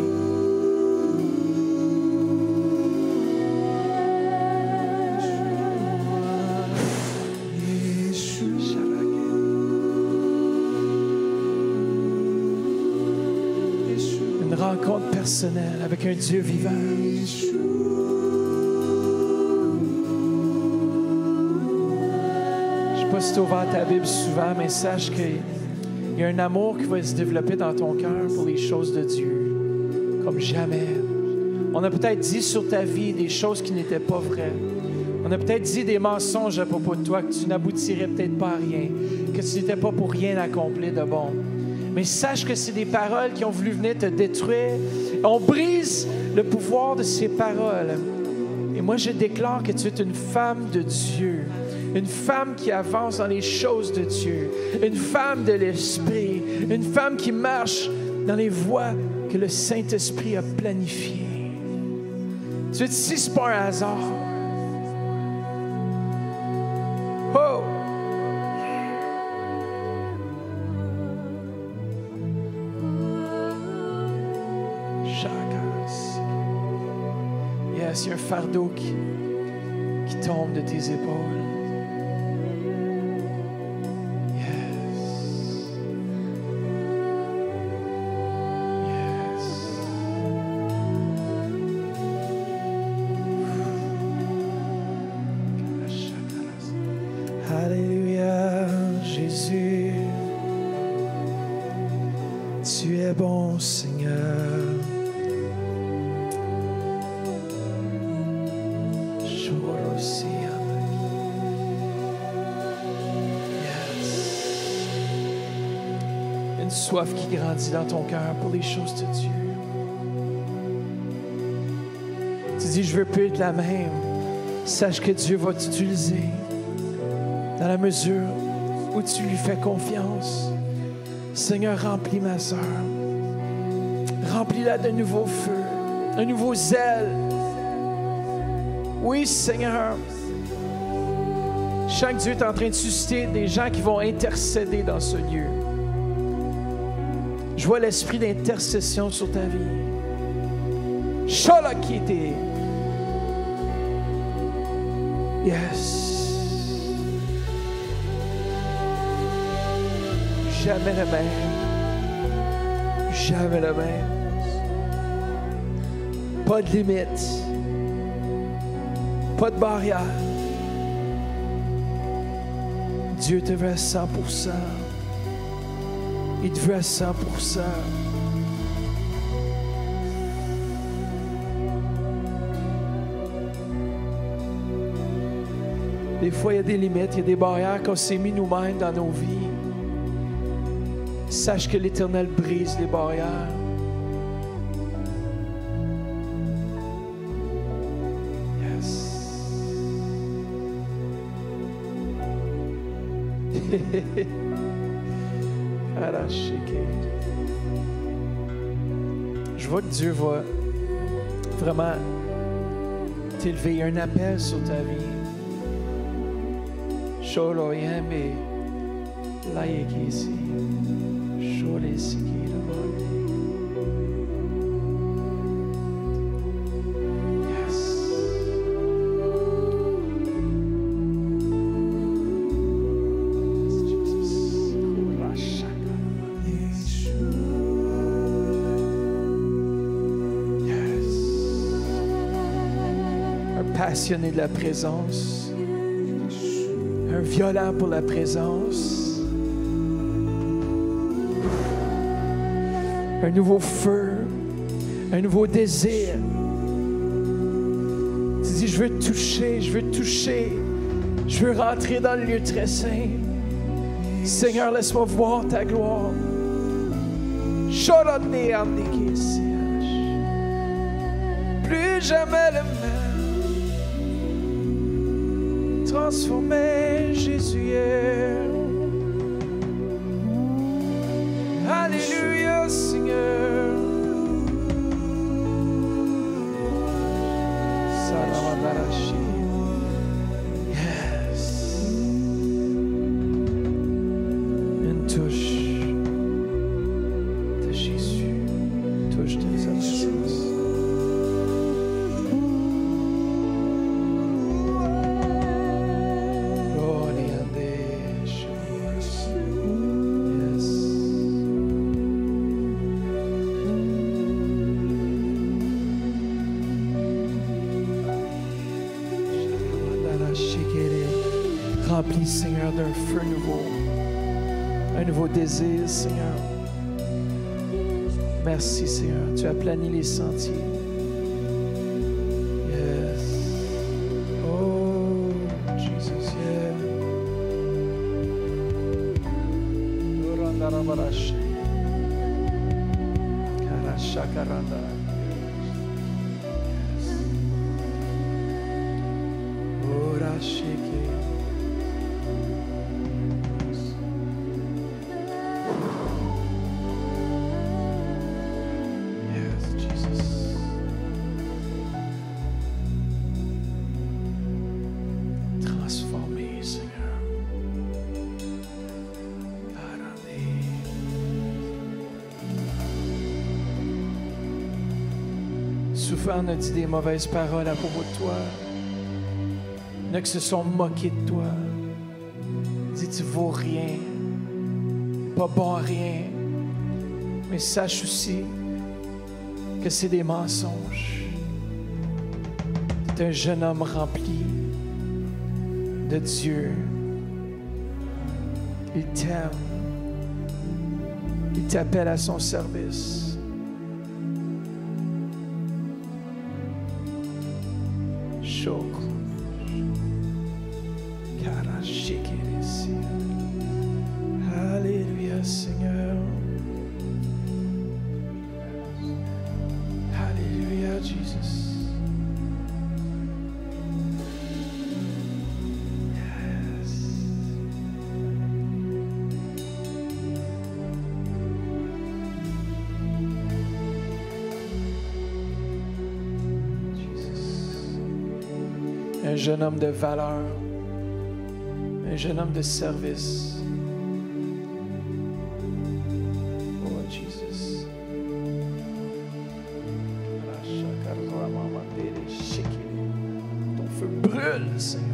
Rencontre personnelle avec un Dieu vivant. Je ne sais pas si tu as ouvert ta Bible souvent, mais sache qu'il y a un amour qui va se développer dans ton cœur pour les choses de Dieu, comme jamais. On a peut-être dit sur ta vie des choses qui n'étaient pas vraies. On a peut-être dit des mensonges à propos de toi, que tu n'aboutirais peut-être pas à rien, que tu n'étais pas pour rien accompli de bon. Mais sache que c'est des paroles qui ont voulu venir te détruire. On brise le pouvoir de ces paroles. Et moi, je déclare que tu es une femme de Dieu. Une femme qui avance dans les choses de Dieu. Une femme de l'Esprit. Une femme qui marche dans les voies que le Saint-Esprit a planifiées. Tu es ici, ce n'est pas un hasard. Oh! Yes, il y a un fardeau qui tombe de tes épaules. Yes. Yes. Alléluia, Jésus. Tu es bon, Seigneur. Une soif qui grandit dans ton cœur pour les choses de Dieu. Tu dis, je veux plus être la même. Sache que Dieu va t'utiliser dans la mesure où tu lui fais confiance. Seigneur, remplis ma sœur. Remplis-la d'un nouveau feu, un nouveau zèle. Oui, Seigneur. Je sens que Dieu est en train de susciter des gens qui vont intercéder dans ce lieu. Je vois l'esprit d'intercession sur ta vie. Sholakite. Yes. Jamais le même. Jamais le même. Pas de limite. Pas de barrière. Dieu te veut à 100%. Il te veut à 100%. Des fois, il y a des limites, il y a des barrières qu'on s'est mis nous-mêmes dans nos vies. Sache que l'Éternel brise les barrières. Yes. Je vois que Dieu va vraiment t'élever. Il y a un appel sur ta vie. Sholoyem et Laïkisi. Sholesiki. passionné de la présence, un violent pour la présence, un nouveau feu, un nouveau désir. Tu dis, je veux te toucher, je veux te toucher, je veux rentrer dans le lieu très saint. Seigneur, laisse-moi voir ta gloire. Plus jamais le même. Transformé, Jésus est. Alléluia, Seigneur. Salamandarashi. Yes. Une touche de Jésus. Touche de sa présence. Remplis, Seigneur, d'un feu nouveau, un nouveau désir, Seigneur. Merci, Seigneur. Tu as plani les sentiers. Yes. Oh, Jesus, yeah. Karashakaranda. Yes. Orashike. Souvent, on a dit des mauvaises paroles à propos de toi. Il y en a qui se sont moqués de toi. Dit, tu vaux rien. Pas bon à rien. Mais sache aussi que c'est des mensonges. Tu es un jeune homme rempli de Dieu. Il t'aime. Il t'appelle à son service. Alléluia, Seigneur. Alléluia, Jesus. Yes. Un jeune homme de valeur, un jeune homme de service. Oh Jesus. Ton feu brûle, Seigneur.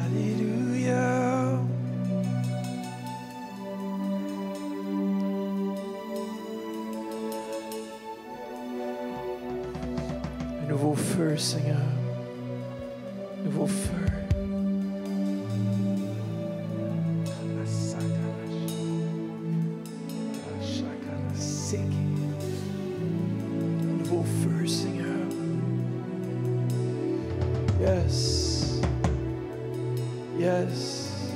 Alléluia. Un nouveau feu, Seigneur. Nouveau feu. Nouveau feu, Seigneur. Yes. Yes.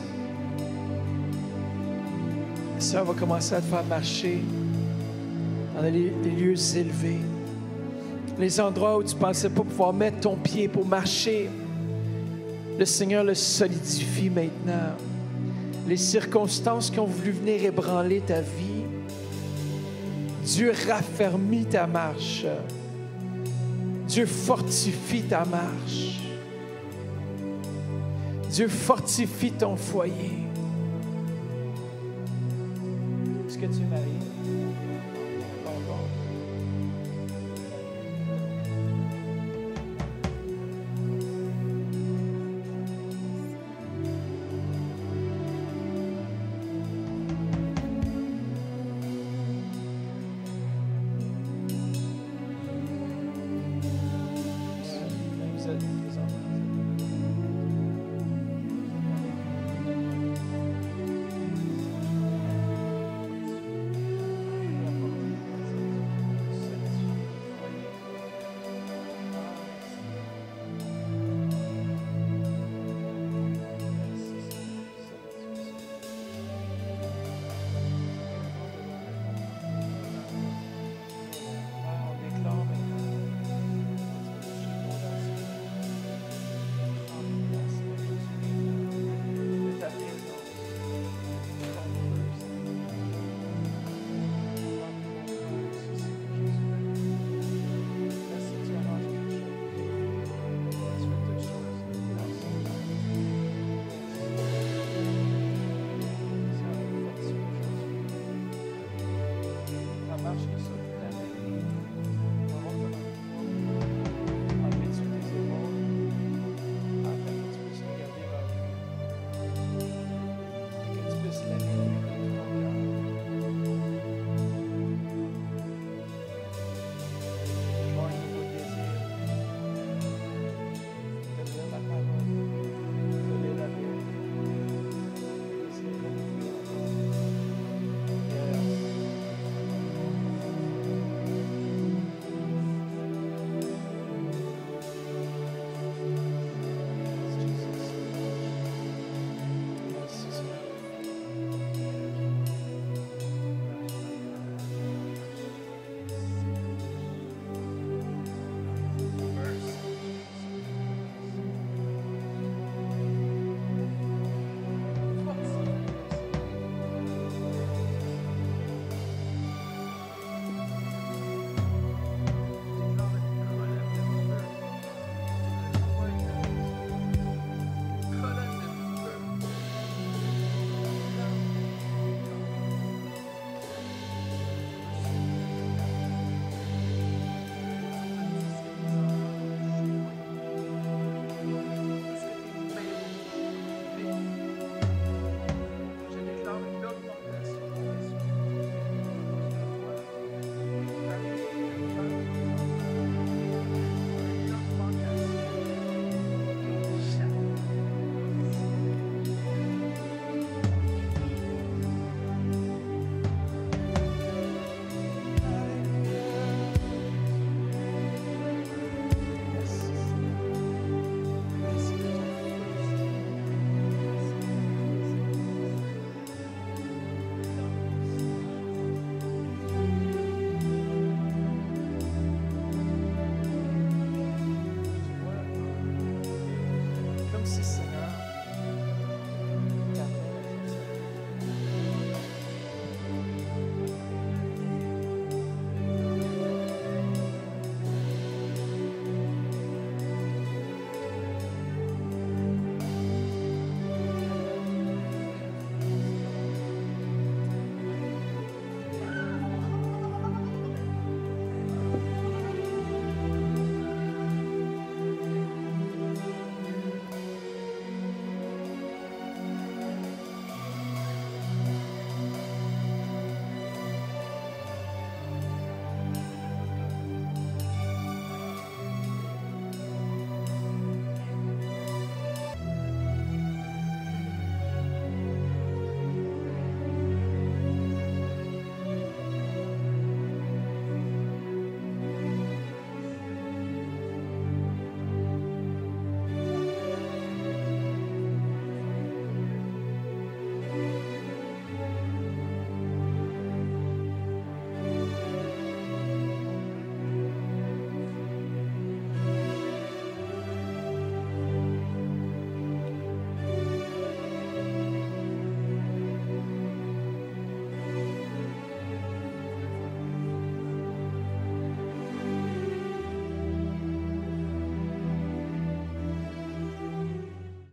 Ça va commencer à te faire marcher dans les lieux élevés. Les endroits où tu ne pensais pas pouvoir mettre ton pied pour marcher. Le Seigneur le solidifie maintenant. Les circonstances qui ont voulu venir ébranler ta vie, Dieu raffermit ta marche. Dieu fortifie ta marche. Dieu fortifie ton foyer. Est-ce que tu es marié?